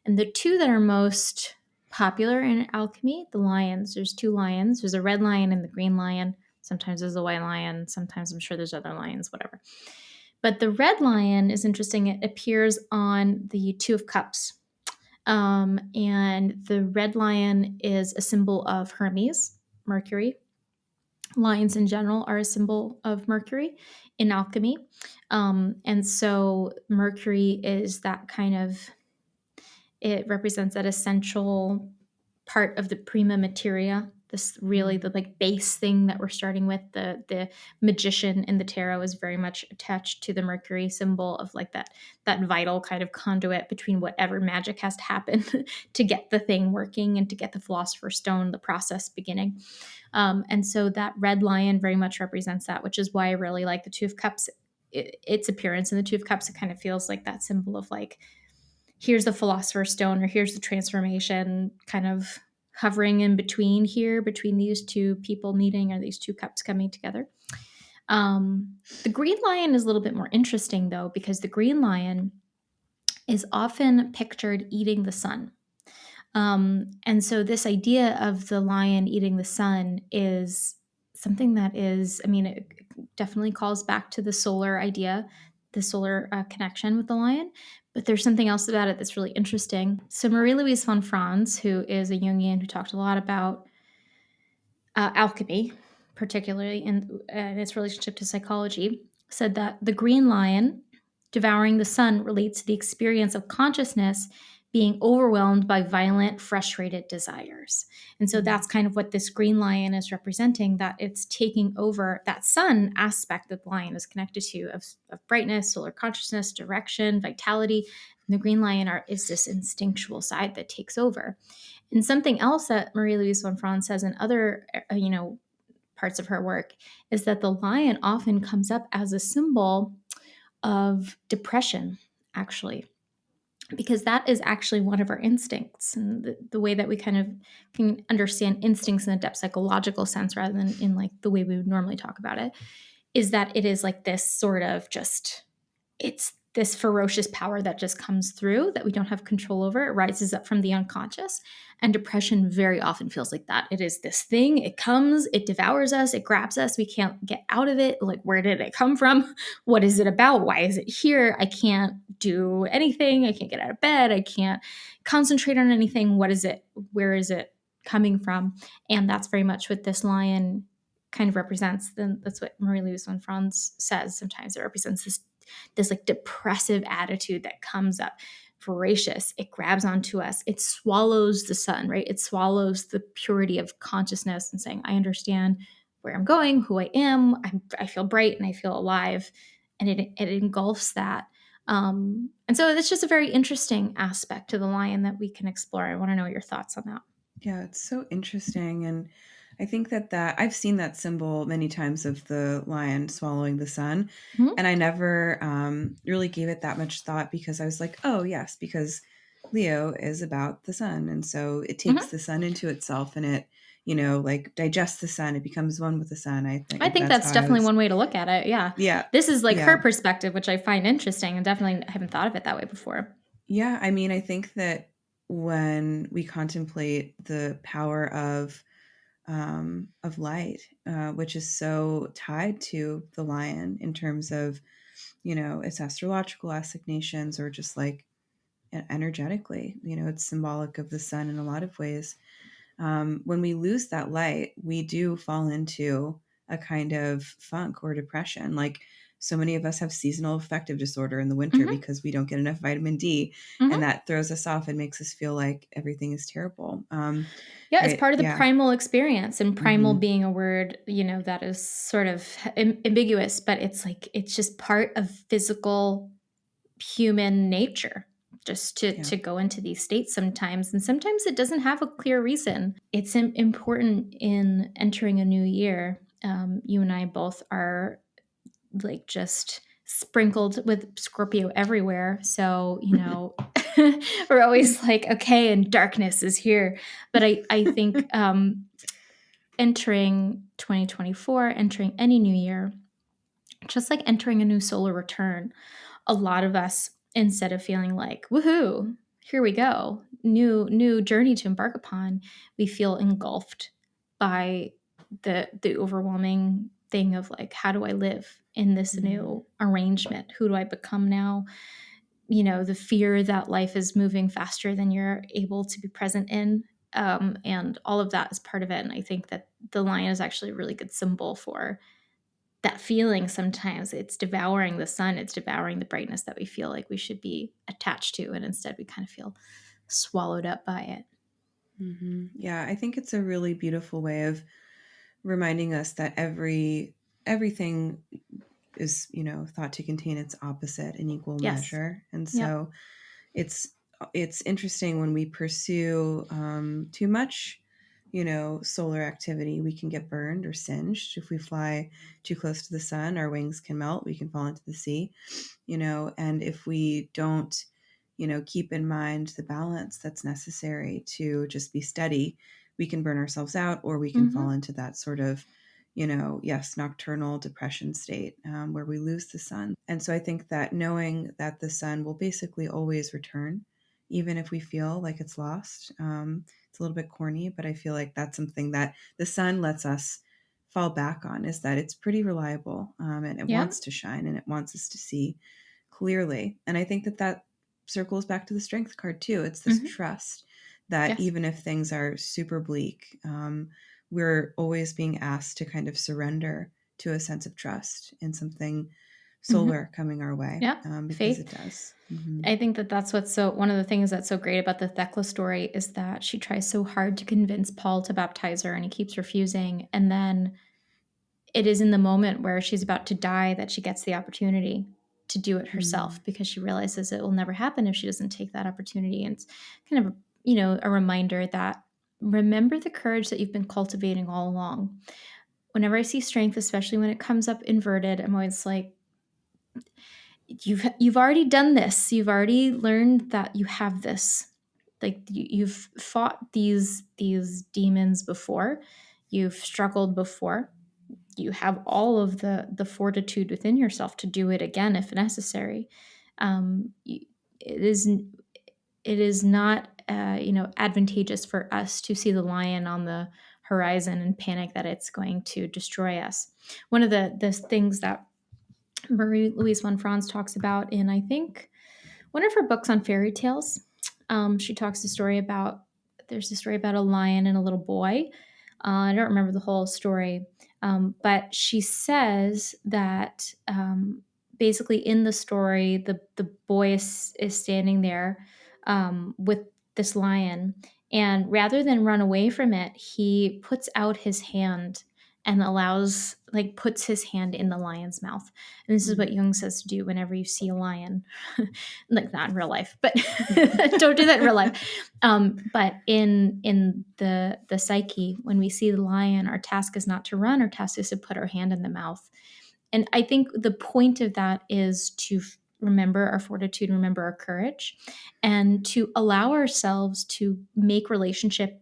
S2: and the two that are most popular in alchemy, the lions. There's two lions. There's a red lion and the green lion. Sometimes there's a white lion. Sometimes I'm sure there's other lions. Whatever. But the red lion is interesting. It appears on the Two of Cups. And the red lion is a symbol of Hermes, Mercury. Lions in general are a symbol of Mercury in alchemy. And so Mercury is that kind of, it represents that essential part of the prima materia, this really the like base thing that we're starting with. The magician in the tarot is very much attached to the Mercury symbol of like that vital kind of conduit between whatever magic has to happen to get the thing working and to get the philosopher's stone, the process beginning. And so that red lion very much represents that, which is why I really like the Two of Cups. Its appearance in the Two of Cups, it kind of feels like that symbol of like, here's the philosopher's stone, or here's the transformation, kind of hovering in between here, between these two people meeting, or these two cups coming together. The green lion is a little bit more interesting, though, because the green lion is often pictured eating the sun. And so this idea of the lion eating the sun is something that is, it definitely calls back to the solar idea, the solar connection with the lion. But there's something else about it that's really interesting. So Marie-Louise von Franz, who is a Jungian who talked a lot about alchemy, particularly in its relationship to psychology, said that the green lion devouring the sun relates to the experience of consciousness being overwhelmed by violent, frustrated desires. And so that's kind of what this green lion is representing, that it's taking over that sun aspect that the lion is connected to of brightness, solar consciousness, direction, vitality. And the green lion is this instinctual side that takes over. And something else that Marie-Louise von Franz says in other, parts of her work is that the lion often comes up as a symbol of depression, actually, because that is actually one of our instincts. And the way that we kind of can understand instincts in a depth psychological sense, rather than in like the way we would normally talk about it, is that it is like this sort of just, it's this ferocious power that just comes through that we don't have control over. It rises up from the unconscious. And depression very often feels like that. It is this thing, it comes, it devours us, it grabs us, we can't get out of it. Like, where did it come from? What is it about? Why is it here? I can't do anything. I can't get out of bed. I can't concentrate on anything. What is it? Where is it coming from? And that's very much what this lion kind of represents. Then that's what Marie-Louise von Franz says. Sometimes it represents this like depressive attitude that comes up, voracious. It grabs onto us. It swallows the sun, right? It swallows the purity of consciousness and saying, I understand where I'm going, who I am. I feel bright and I feel alive. And it engulfs that. And so it's just a very interesting aspect to the lion that we can explore. I want to know your thoughts on that.
S1: Yeah, it's so interesting. And I think that I've seen that symbol many times of the lion swallowing the sun.
S2: Mhm.
S1: And I never really gave it that much thought because I was like, oh, yes, because Leo is about the sun. And so it takes
S2: Mhm.
S1: the sun into itself and it, like digests the sun. It becomes one with the sun. I
S2: I
S1: think
S2: think
S1: that's
S2: that's
S1: how I
S2: definitely
S1: was.
S2: one way to look at it. Yeah.
S1: Yeah.
S2: This is like her
S1: Yeah.
S2: perspective, which I find interesting and definitely haven't thought of it that way before.
S1: Yeah. I mean, I think that when we contemplate the power of light, which is so tied to the lion in terms of, its astrological assignations or just like energetically, it's symbolic of the sun in a lot of ways. When we lose that light, we do fall into a kind of funk or depression. Like so many of us have seasonal affective disorder in the winter
S2: Hmm.
S1: because we don't get enough vitamin D, and
S2: Hmm.
S1: that throws us off and makes us feel like everything is terrible.
S2: Yeah, it's
S1: Right?
S2: part of the
S1: Yeah.
S2: primal experience, and primal
S1: Hmm.
S2: being a word, that is sort of ambiguous, but it's like it's just part of physical human nature just
S1: Yeah.
S2: to go into these states sometimes, and sometimes it doesn't have a clear reason. It's important in entering a new year. You and I both are like just sprinkled with Scorpio everywhere. So, we're always like, okay, and darkness is here. But I think entering 2024, entering any new year, just like entering a new solar return, a lot of us, instead of feeling like, woohoo, here we go, new journey to embark upon, we feel engulfed by the overwhelming thing of like, how do I live in this
S1: Mhm.
S2: new arrangement? Who do I become now? The fear that life is moving faster than you're able to be present in. And all of that is part of it. And I think that the lion is actually a really good symbol for that feeling. Sometimes it's devouring the sun, it's devouring the brightness that we feel like we should be attached to, and instead we kind of feel swallowed up by it.
S1: Yeah, I think it's a really beautiful way of reminding us that everything is, thought to contain its opposite in equal
S2: Yes.
S1: measure. And
S2: Yep.
S1: so it's it's interesting when we pursue too much, solar activity, we can get burned or singed. If we fly too close to the sun, our wings can melt, we can fall into the sea, and if we don't, keep in mind the balance that's necessary to just be steady, we can burn ourselves out or we can fall
S2: Hmm.
S1: into that sort of, yes, nocturnal depression state where we lose the sun. And so I think that knowing that the sun will basically always return, even if we feel like it's lost, it's a little bit corny, but I feel like that's something that the sun lets us fall back on, is that it's pretty reliable, and it
S2: Yeah.
S1: wants to shine and it wants us to see clearly. And I think that circles back to the strength card too. It's this
S2: Hmm.
S1: trust that
S2: Yes.
S1: even if things are super bleak, we're always being asked to kind of surrender to a sense of trust in something
S2: Hmm.
S1: solar coming our way,
S2: Yeah.
S1: because
S2: Faith.
S1: it does. Hmm.
S2: I think that that's what's so one of the things that's so great about the Thecla story is that she tries so hard to convince Paul to baptize her, and he keeps refusing. And then it is in the moment where she's about to die that she gets the opportunity to do it herself,
S1: Mm.
S2: because she realizes it will never happen if she doesn't take that opportunity. And it's kind of, a reminder that remember the courage that you've been cultivating all along. Whenever I see strength, especially when it comes up inverted, I'm always like, you've already done this. You've already learned that you have this. Like you've fought these demons before. You've struggled before. You have all of the fortitude within yourself to do it again if necessary. It is not advantageous for us to see the lion on the horizon and panic that it's going to destroy us. One of the things that Marie Louise von Franz talks about in, I think, one of her books on fairy tales. She talks a story about there's a story about a lion and a little boy. I don't remember the whole story, but she says that basically in the story, the boy is standing there with this lion, and rather than run away from it, he puts out his hand and allows, like, puts his hand in the lion's mouth. And this is what Jung says to do whenever you see a lion. Like, not in real life, but don't do that in real life. But in the psyche, when we see the lion, our task is not to run, our task is to put our hand in the mouth. And I think the point of that is to remember our fortitude, remember our courage, and to allow ourselves to make relationship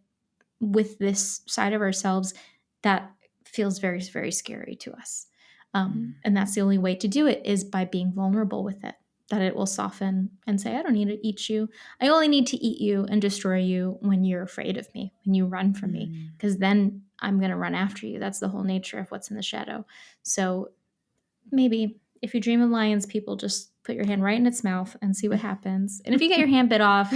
S2: with this side of ourselves that feels very, very scary to us. And that's the only way to do it, is by being vulnerable with it, that it will soften and say, I don't need to eat you. I only need to eat you and destroy you when you're afraid of me, when you run from me, because then I'm going to run after you. That's the whole nature of what's in the shadow. So maybe if you dream of lions, people, just put your hand right in its mouth and see what happens. And if you get your hand bit off,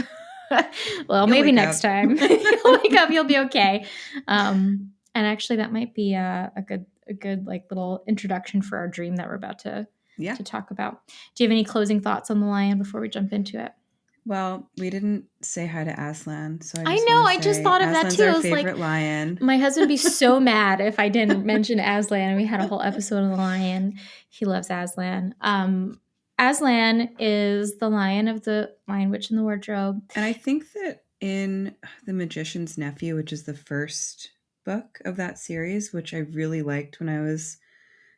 S2: well,
S1: You'll
S2: maybe
S1: wake
S2: next
S1: up.
S2: time you'll wake up, you'll be okay. And actually, that might be a good like little introduction for our dream that we're about to talk about. Do you have any closing thoughts on the lion before we jump into it?
S1: Well, we didn't say hi to Aslan, so I
S2: I
S1: just
S2: know.
S1: want to
S2: I just
S1: say
S2: thought of that
S1: Aslan's
S2: too.
S1: our
S2: I was like,
S1: favorite lion.
S2: my husband would be so mad if I didn't mention Aslan. And we had a whole episode on the lion. He loves Aslan. Aslan is the lion of the Lion Witch in the Wardrobe.
S1: And I think that in The Magician's Nephew, which is the first book of that series, which I really liked when I was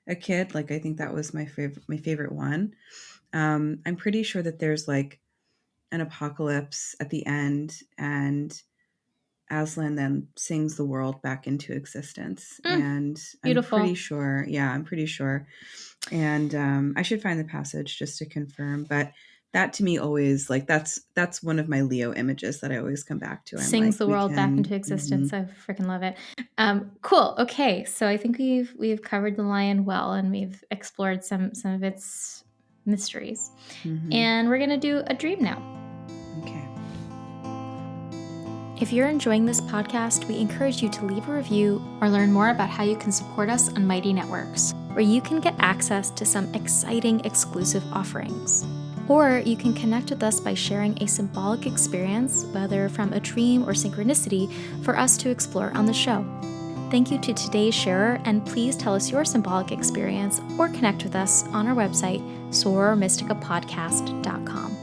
S1: a kid, like I think that was my favorite one. I'm pretty sure that there's like an apocalypse at the end, and Aslan then sings the world back into existence. And I'm pretty
S2: Beautiful.
S1: sure, I'm pretty sure. And I should find the passage just to confirm. But that to me always, like, that's one of my Leo images that I always come back to. I'm
S2: Sings
S1: like,
S2: the
S1: we
S2: world back
S1: can.
S2: into existence. I freaking love it. Cool. Okay, so I think we've covered the lion well, and we've explored some of its mysteries. And we're gonna do a dream now.
S1: Okay.
S2: If you're enjoying this podcast, we encourage you to leave a review or learn more about how you can support us on Mighty Networks, where you can get access to some exciting exclusive offerings. Or you can connect with us by sharing a symbolic experience, whether from a dream or synchronicity, for us to explore on the show. Thank you to today's sharer, and please tell us your symbolic experience or connect with us on our website, sorormysticapodcast.com.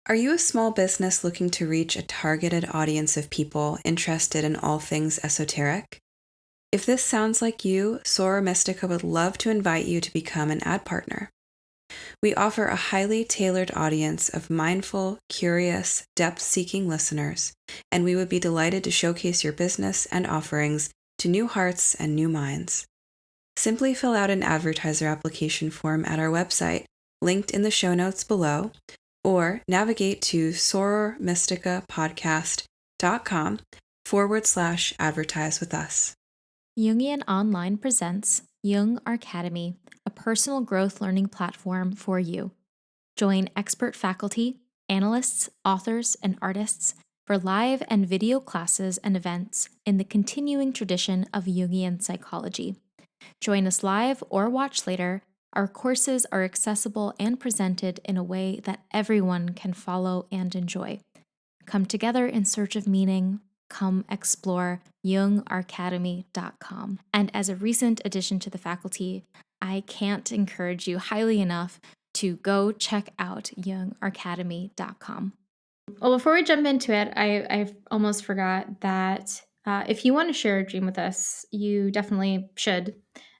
S1: Are you a small business looking to reach a targeted audience of people interested in all things esoteric? If this sounds like you, Soror Mystica would love to invite you to become an ad partner. We offer a highly tailored audience of mindful, curious, depth-seeking listeners, and we would be delighted to showcase your business and offerings to new hearts and new minds. Simply fill out an advertiser application form at our website, linked in the show notes below, or navigate to sorormysticapodcast.com/advertise with us.
S2: Jungian Online presents Jung Academy, a personal growth learning platform for you. Join expert faculty, analysts, authors, and artists for live and video classes and events in the continuing tradition of Jungian psychology. Join us live or watch later. Our courses are accessible and presented in a way that everyone can follow and enjoy. Come together in search of meaning. Come explore jungarcademy.com. And as a recent addition to the faculty, I can't encourage you highly enough to go check out jungarcademy.com. Well, before we jump into it, I almost forgot that if you want to share a dream with us, you definitely should.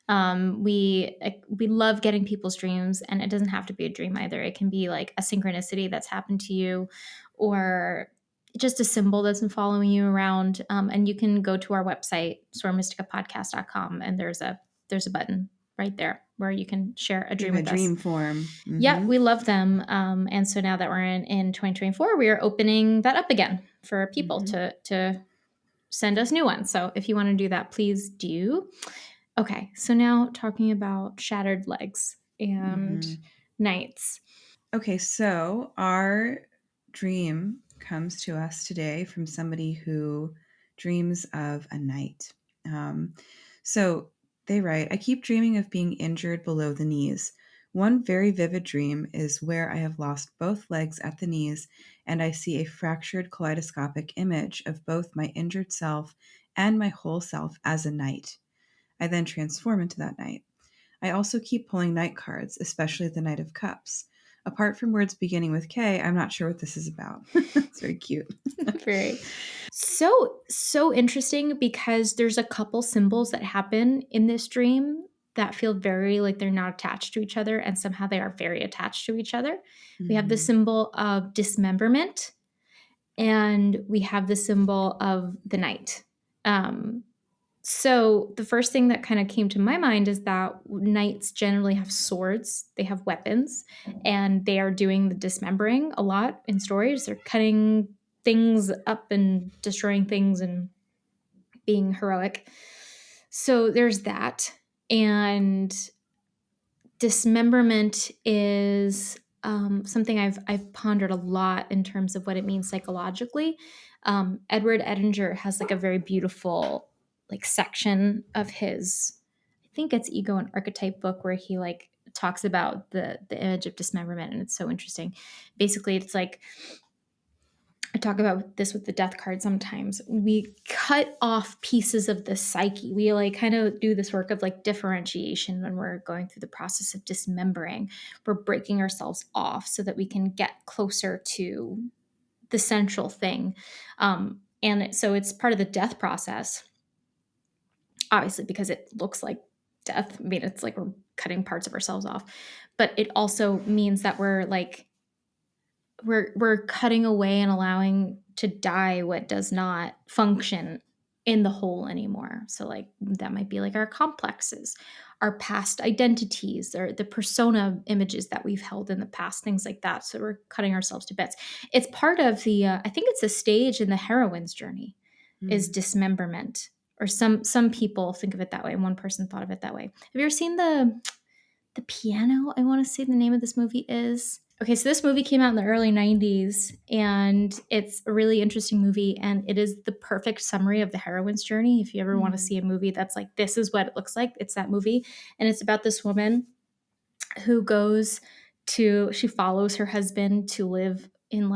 S2: We love getting people's dreams, and it doesn't have to be a dream either. It can be like a synchronicity that's happened to you, or just a symbol that's been following you around. And you can go to our website, sorormysticapodcast.com, and there's a button right there where you can share a dream
S1: We have
S2: with
S1: a
S2: us.
S1: dream form.
S2: Yeah, we love them. And so now that we're in 2024, we are opening that up again for people to send us new ones. So if you want to do that, please do. Okay, so now talking about shattered legs and nights.
S1: Okay, so our dream comes to us today from somebody who dreams of a knight. So they write, I keep dreaming of being injured below the knees. One very vivid dream is where I have lost both legs at the knees, and I see a fractured kaleidoscopic image of both my injured self and my whole self as a knight. I then transform into that knight. I also keep pulling knight cards, especially the Knight of Cups. Apart from words beginning with K, I'm not sure what this is about. It's very cute.
S2: Very. So interesting, because there's a couple symbols that happen in this dream that feel very like they're not attached to each other, and somehow they are very attached to each other. We have the
S1: Mm-hmm.
S2: symbol of dismemberment, and we have the symbol of the knight. So the first thing that kind of came to my mind is that knights generally have swords, they have weapons, and they are doing the dismembering a lot in stories. They're cutting things up and destroying things and being heroic. So there's that. And dismemberment is something I've pondered a lot in terms of what it means psychologically. Edward Edinger has like a very beautiful like section of his, I think it's Ego and Archetype book, where he like talks about the image of dismemberment, and it's so interesting. Basically, it's like, I talk about this with the death card sometimes. We cut off pieces of the psyche. We like kind of do this work of like differentiation when we're going through the process of dismembering. We're breaking ourselves off so that we can get closer to the central thing. So it's part of the death process, obviously, because it looks like death. I mean, it's like we're cutting parts of ourselves off, but it also means that we're like, we're cutting away and allowing to die what does not function in the whole anymore. So like that might be like our complexes, our past identities, or the persona images that we've held in the past, things like that. So we're cutting ourselves to bits. It's part of the I think it's a stage in the heroine's journey, is
S1: Mm.
S2: dismemberment, or some people think of it that way. One person thought of it that way. Have you ever seen the piano? I want to say the name of this movie is. Okay, so this movie came out in the early 90s, and it's a really interesting movie, and it is the perfect summary of the heroine's journey. If you ever want to
S1: Mm.
S2: see a movie that's like, this is what it looks like, it's that movie. And it's about this woman who she follows her husband to live in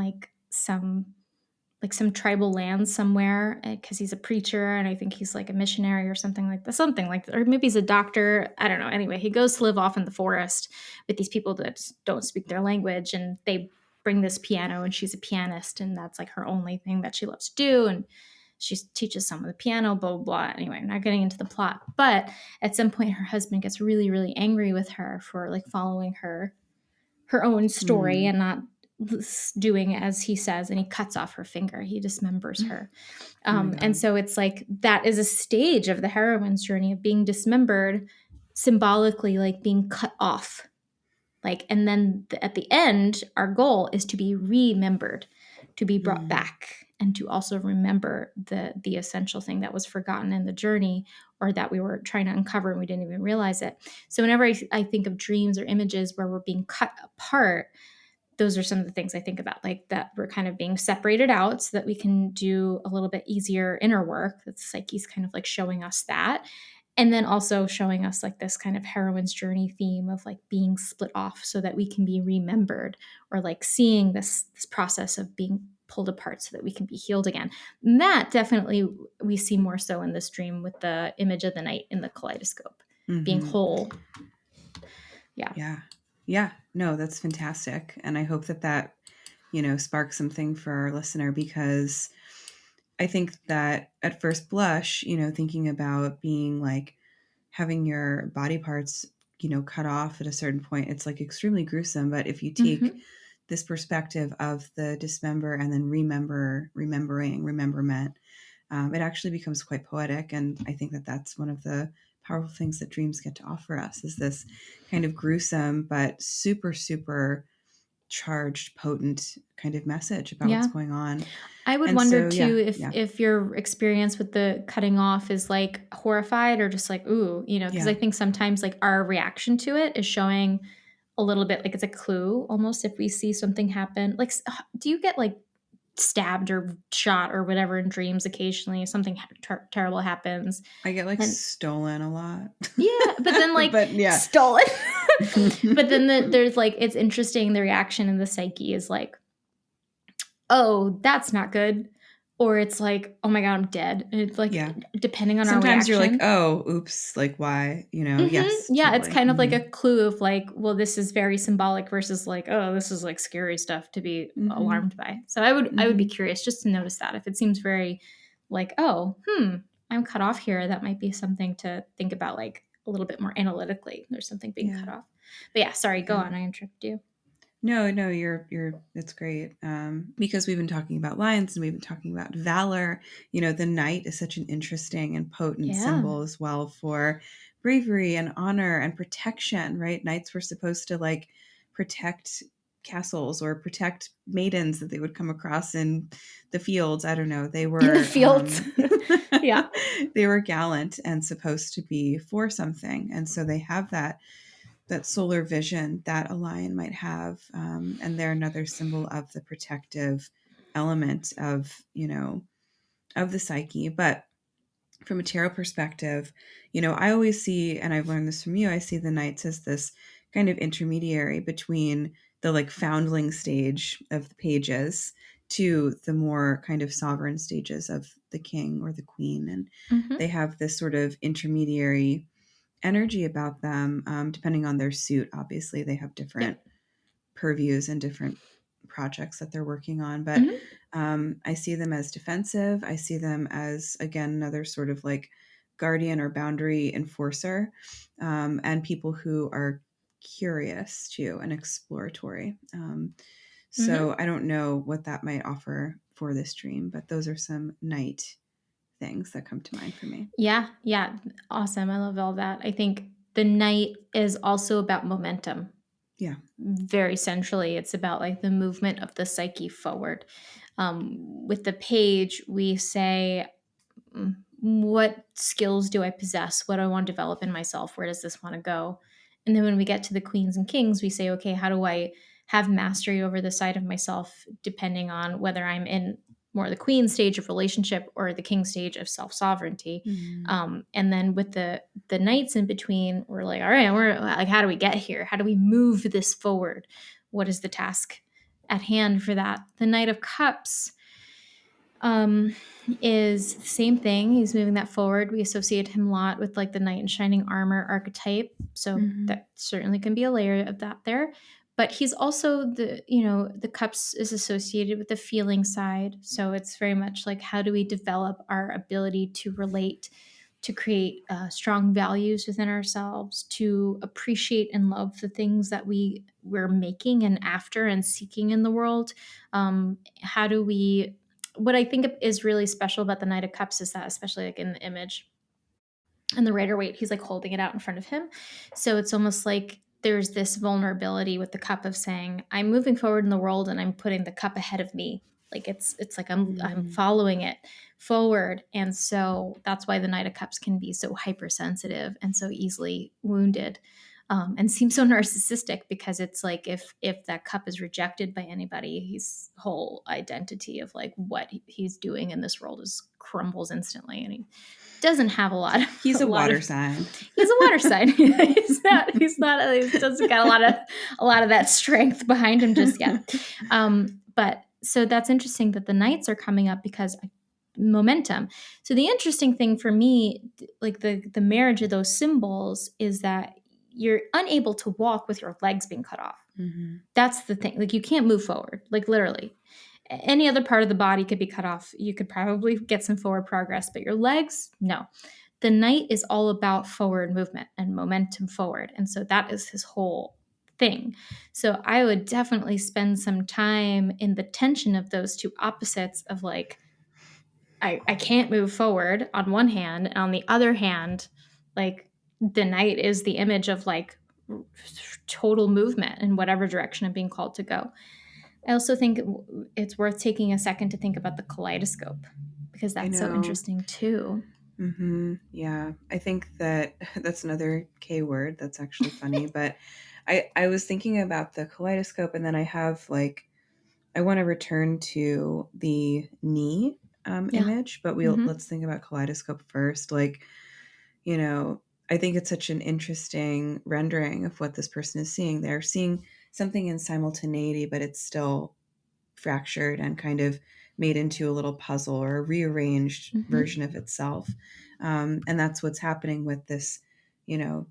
S2: some tribal land somewhere, because he's a preacher, and I think he's like a missionary or something like that, or maybe he's a doctor. I don't know. Anyway, he goes to live off in the forest with these people that don't speak their language, and they bring this piano, and she's a pianist, and that's like her only thing that she loves to do. And she teaches someone the piano, blah, blah, blah. Anyway, I'm not getting into the plot, but at some point her husband gets really, really angry with her for like following her own story
S1: Mm.
S2: and not doing as he says, and he cuts off her finger. He dismembers her.
S1: Oh my
S2: And
S1: God.
S2: so it's like, that is a stage of the heroine's journey of being dismembered, symbolically like being cut off. Like, and then at the end, our goal is to be remembered, to be brought
S1: Mm.
S2: back, and to also remember the essential thing that was forgotten in the journey, or that we were trying to uncover and we didn't even realize it. So whenever I think of dreams or images where we're being cut apart, those are some of the things I think about, like that we're kind of being separated out so that we can do a little bit easier inner work. That psyche's kind of like showing us that. And then also showing us like this kind of heroine's journey theme of like being split off so that we can be remembered, or like seeing this process of being pulled apart so that we can be healed again. And that definitely we see more so in this dream with the image of the knight in the kaleidoscope, being
S1: Mm-hmm.
S2: whole. Yeah.
S1: Yeah. Yeah. No, that's fantastic. And I hope that, sparks something for our listener, because I think that at first blush, thinking about being like having your body parts, cut off at a certain point, it's like extremely gruesome. But if you take
S2: Mm-hmm.
S1: this perspective of the dismember and then rememberment, it actually becomes quite poetic. And I think that that's one of the powerful things that dreams get to offer us, is this kind of gruesome but super, super charged, potent kind of message about what's
S2: Yeah.
S1: going on.
S2: I would
S1: And
S2: wonder
S1: so, yeah,
S2: too if
S1: yeah,
S2: if your experience with the cutting off is like horrified or just like ooh, because
S1: yeah.
S2: I think sometimes like our reaction to it is showing a little bit like it's a clue almost if we see something happen. Like, do you get like stabbed or shot or whatever in dreams occasionally if something terrible happens?
S1: I get like
S2: And
S1: stolen a lot.
S2: yeah, but then like
S1: But yeah.
S2: stolen. But then there's like, it's interesting, the reaction in the psyche is like, oh, that's not good. or it's like, oh my God, I'm dead. And it's like,
S1: Yeah.
S2: depending on our
S1: Sometimes you're like,
S2: reaction.
S1: oh, oops, like why? Yes,
S2: Yeah, it's
S1: totally.
S2: kind of like a clue of like, well, this is very symbolic versus like, oh, this is like scary stuff to be
S1: Mm-hmm.
S2: alarmed by. So I would be
S1: Mm-hmm.
S2: curious just to notice that if it seems very like, oh, I'm cut off here. That might be something to think about, like a little bit more analytically. There's something being cut
S1: Yeah.
S2: off. But yeah, sorry, go
S1: Yeah.
S2: on. I interrupted you.
S1: No, you're it's great. Because we've been talking about lions and we've been talking about valor. The knight is such an interesting and potent
S2: Yeah.
S1: symbol as well for bravery and honor and protection, right? Knights were supposed to like protect castles or protect maidens that they would come across in the fields. I don't know. They
S2: In the
S1: were
S2: fields. Yeah.
S1: they were gallant and supposed to be for something. And so they have that solar vision that a lion might have. And they're another symbol of the protective element of the psyche. But from a tarot perspective, I always see, and I've learned this from you, I see the knights as this kind of intermediary between the like foundling stage of the pages to the more kind of sovereign stages of the king or the queen. And
S2: Hmm.
S1: they have this sort of intermediary energy about them, depending on their suit. Obviously, they have different
S2: Yep.
S1: purviews and different projects that they're working on. But
S2: Hmm.
S1: I see them as defensive. I see them as, again, another sort of like guardian or boundary enforcer, and people who are curious too and exploratory.
S2: Hmm.
S1: So I don't know what that might offer for this dream, but those are some night things that come to mind for me.
S2: Yeah. Yeah. Awesome. I love all that. I think the night is also about momentum.
S1: Yeah.
S2: Very centrally, it's about like the movement of the psyche forward. With the page, we say, what skills do I possess? What do I want to develop in myself? Where does this want to go? And then when we get to the queens and kings, we say, okay, how do I have mastery over the side of myself, depending on whether I'm in more the queen stage of relationship or the king stage of self sovereignty.
S1: Mm-hmm.
S2: And then with the knights in between, we're like, all right, we're like, how do we get here? How do we move this forward? What is the task at hand for that? The Knight of Cups um, is the same thing. He's moving that forward. We associate him a lot with like the knight in shining armor archetype. So
S1: Mm-hmm.
S2: that certainly can be a layer of that there. But he's also the cups is associated with the feeling side. So it's very much like how do we develop our ability to relate, to create strong values within ourselves, to appreciate and love the things that we're making and after and seeking in the world. How do we what I think is really special about the Knight of Cups is that, especially like in the image and the Rider Waite, he's like holding it out in front of him. So it's almost like there's this vulnerability with the cup of saying, I'm moving forward in the world and I'm putting the cup ahead of me. Like it's like I'm
S1: Mm-hmm.
S2: following it forward. And so that's why the Knight of Cups can be so hypersensitive and so easily wounded. And seem so narcissistic because it's like if that cup is rejected by anybody, his whole identity of like what he's doing in this world is crumbles instantly, and he doesn't have a lot of
S1: He's
S2: a
S1: a
S2: lot
S1: water
S2: of.
S1: sign.
S2: He's a water sign. He doesn't got a lot of that strength behind him just yet. But so that's interesting that the knights are coming up because momentum. So the interesting thing for me, like the marriage of those symbols, is that you're unable to walk with your legs being cut off.
S1: Mm-hmm.
S2: That's the thing. Like you can't move forward, like literally. Any other part of the body could be cut off. You could probably get some forward progress, but your legs, no. The knight is all about forward movement and momentum forward. And so that is his whole thing. So I would definitely spend some time in the tension of those two opposites of like, I can't move forward on one hand, and on the other hand, like the knight is the image of like total movement in whatever direction I'm being called to go. I also think it's worth taking a second to think about the kaleidoscope because
S1: I
S2: that's so
S1: know.
S2: interesting too.
S1: Mm-hmm. Yeah. I think that that's another K word. That's actually funny. But I was thinking about the kaleidoscope, and then I have like, I want to return to the knee
S2: Yeah.
S1: image, but
S2: Mm-hmm.
S1: let's think about kaleidoscope first. Like, you know, I think it's such an interesting rendering of what this person is seeing. They're seeing something in simultaneity, but it's still fractured and kind of made into a little puzzle or a rearranged version of itself. And that's what's happening with this,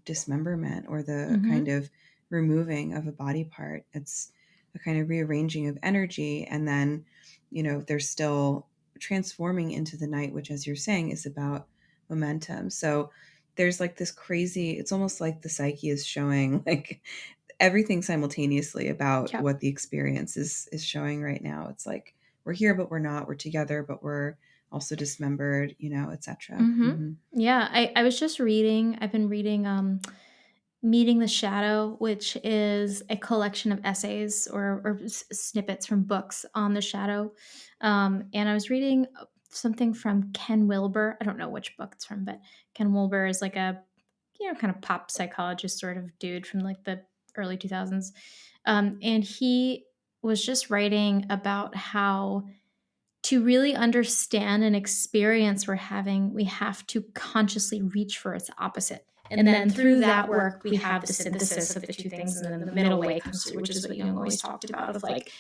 S1: dismemberment or the kind of removing of a body part. It's a kind of rearranging of energy. And then, they're still transforming into the night, which, as you're saying, is about momentum. So there's like this crazy, it's almost like the psyche is showing like everything simultaneously about what the experience is showing right now. It's like we're here, but we're not. We're together, but we're also dismembered, etc.
S2: Yeah, I was just reading. I've been reading Meeting the Shadow, which is a collection of essays or snippets from books on the shadow. And I was reading something from Ken Wilber. I don't know which book it's from, but Ken Wilber is like a kind of pop psychologist sort of dude from like the early 2000s. And he was just writing about how to really understand an experience we're having, we have to consciously reach for its opposite. And then through that work, we have the synthesis of the two things, and then the middle way comes through, which is what Jung always talked about, of like,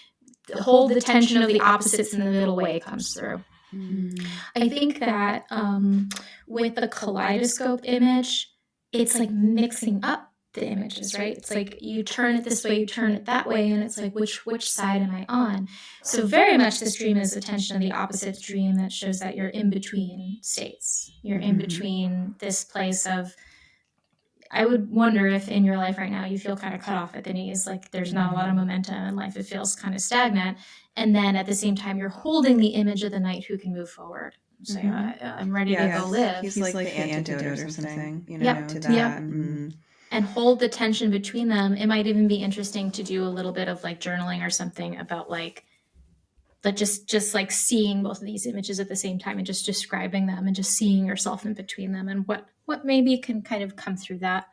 S2: hold the tension of the opposites, and the middle way comes through. I think that with the kaleidoscope image, it's like mixing up the images, right? It's like you turn it this way, you turn it that way, and it's like which side am I on? So very much this dream is a tension of the opposite dream that shows that you're in between states. You're in between this place of, I would wonder if in your life right now you feel kind of cut off at the knees, like there's not a lot of momentum in life, it feels kind of stagnant. And then at the same time, you're holding the image of the knight who can move forward. So I'm ready to go live.
S1: He's like the antidote or something, to that.
S2: Yep. And hold the tension between them. It might even be interesting to do a little bit of like journaling or something about like just like seeing both of these images at the same time and just describing them and just seeing yourself in between them and what maybe can kind of come through that.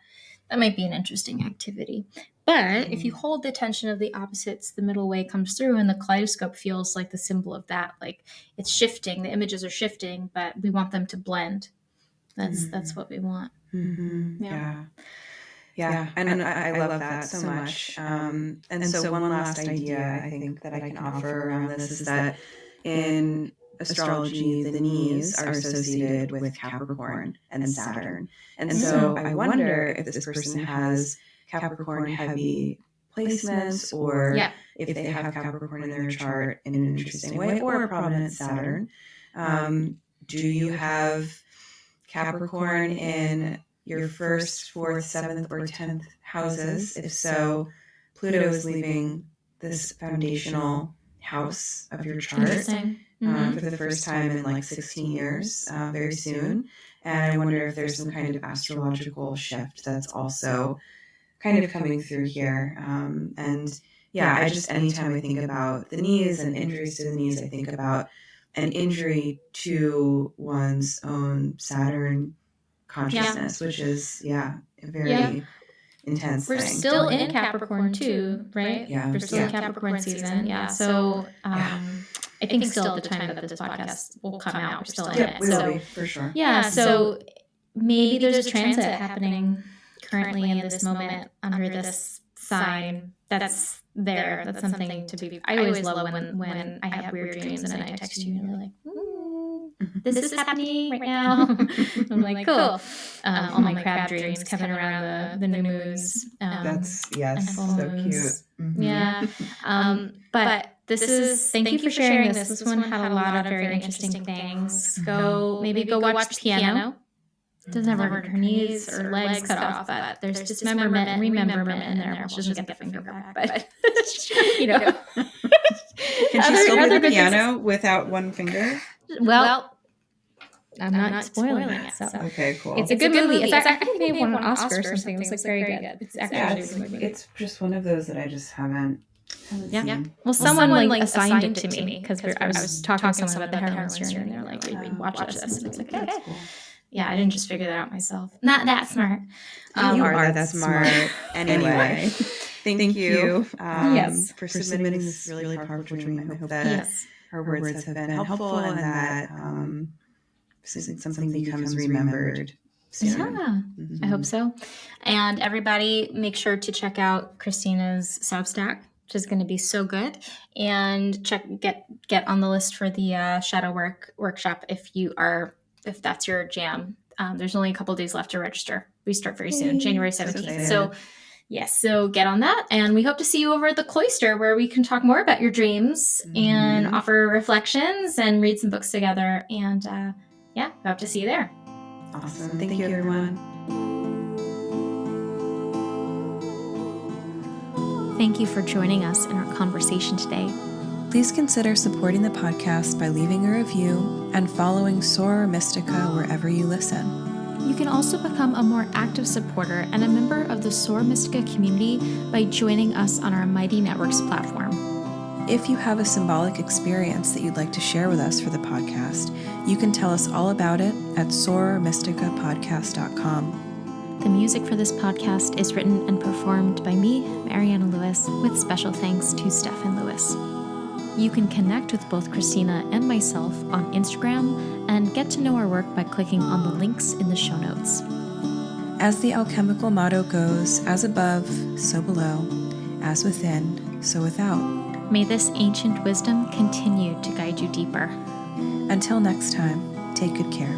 S2: That might be an interesting activity. But if you hold the tension of the opposites, the middle way comes through, and the kaleidoscope feels like the symbol of that. Like it's shifting, the images are shifting, but we want them to blend. That's what we want.
S1: Yeah. And I love that so much. And so one last idea I think that I can offer around this is that in astrology, the knees are associated with Capricorn and Saturn. And so I wonder if this person has Capricorn heavy placements or if they have Capricorn in their chart in an interesting way or a prominent Saturn. Do you have Capricorn in your first, fourth, seventh, or 10th houses? If so, Pluto is leaving this foundational house of your chart for the first time in like 16 years, very soon. And I wonder if there's some kind of astrological shift that's also kind of coming through here. I just, anytime I think about the knees and injuries to the knees, I think about an injury to one's own Saturn consciousness, which is, a very intense
S2: We're
S1: thing.
S2: still in Capricorn too, right?
S1: Yeah.
S2: We're still in Capricorn season. Yeah. So I think still at the time that this podcast will come out, we're still in it.
S1: We will be, for sure.
S2: Yeah. So maybe there's a transit happening currently in this moment under this sign that's there. That's something to be. I always love when I have weird dreams and I text you and you're like, this is happening right now. I'm like, cool. All my crab dreams coming around the new moons.
S1: That's, so cute.
S2: Yeah. But this is, thank you for sharing this. This one had a lot of very interesting things. Maybe go watch the piano. Doesn't have her knees or legs cut off, but there's dismemberment and rememberment in there. Well, she doesn't get the finger back, but
S1: Can she still play the piano without one finger?
S2: Well, I'm not spoiling it. So.
S1: Okay, cool.
S2: It's a good movie. I think they won an Oscar or something. It was like very good. It's actually
S1: it's just one of those that I just haven't seen.
S2: Well, someone like assigned it to me because I was talking to someone about the Hercules journey, and they're like, watch this. And it's like, okay. Cool. Yeah, I didn't just figure that out myself. Not that smart.
S1: You are that smart. Anyway, thank you for submitting this really powerful dream. I hope that our words have been helpful and that something becomes remembered soon.
S2: Yeah, I hope so. And everybody, make sure to check out Christina's Substack. which is going to be so good. And get on the list for the shadow workshop if that's your jam. There's only a couple days left to register. We start very soon, January 17th. So yes, so get on that. And we hope to see you over at the Cloister, where we can talk more about your dreams and offer reflections and read some books together. And we hope to see you there.
S1: Awesome. Thank you, everyone.
S2: Thank you for joining us in our conversation today.
S1: Please consider supporting the podcast by leaving a review and following Soror Mystica wherever you listen.
S2: You can also become a more active supporter and a member of the Soror Mystica community by joining us on our Mighty Networks platform.
S1: If you have a symbolic experience that you'd like to share with us for the podcast, you can tell us all about it at sorormysticapodcast.com.
S2: The music for this podcast is written and performed by me, Mariana Lewis, with special thanks to Stefan Lewis. You can connect with both Christina and myself on Instagram and get to know our work by clicking on the links in the show notes.
S1: As the alchemical motto goes, as above, so below, as within, so without.
S2: May this ancient wisdom continue to guide you deeper.
S1: Until next time, take good care.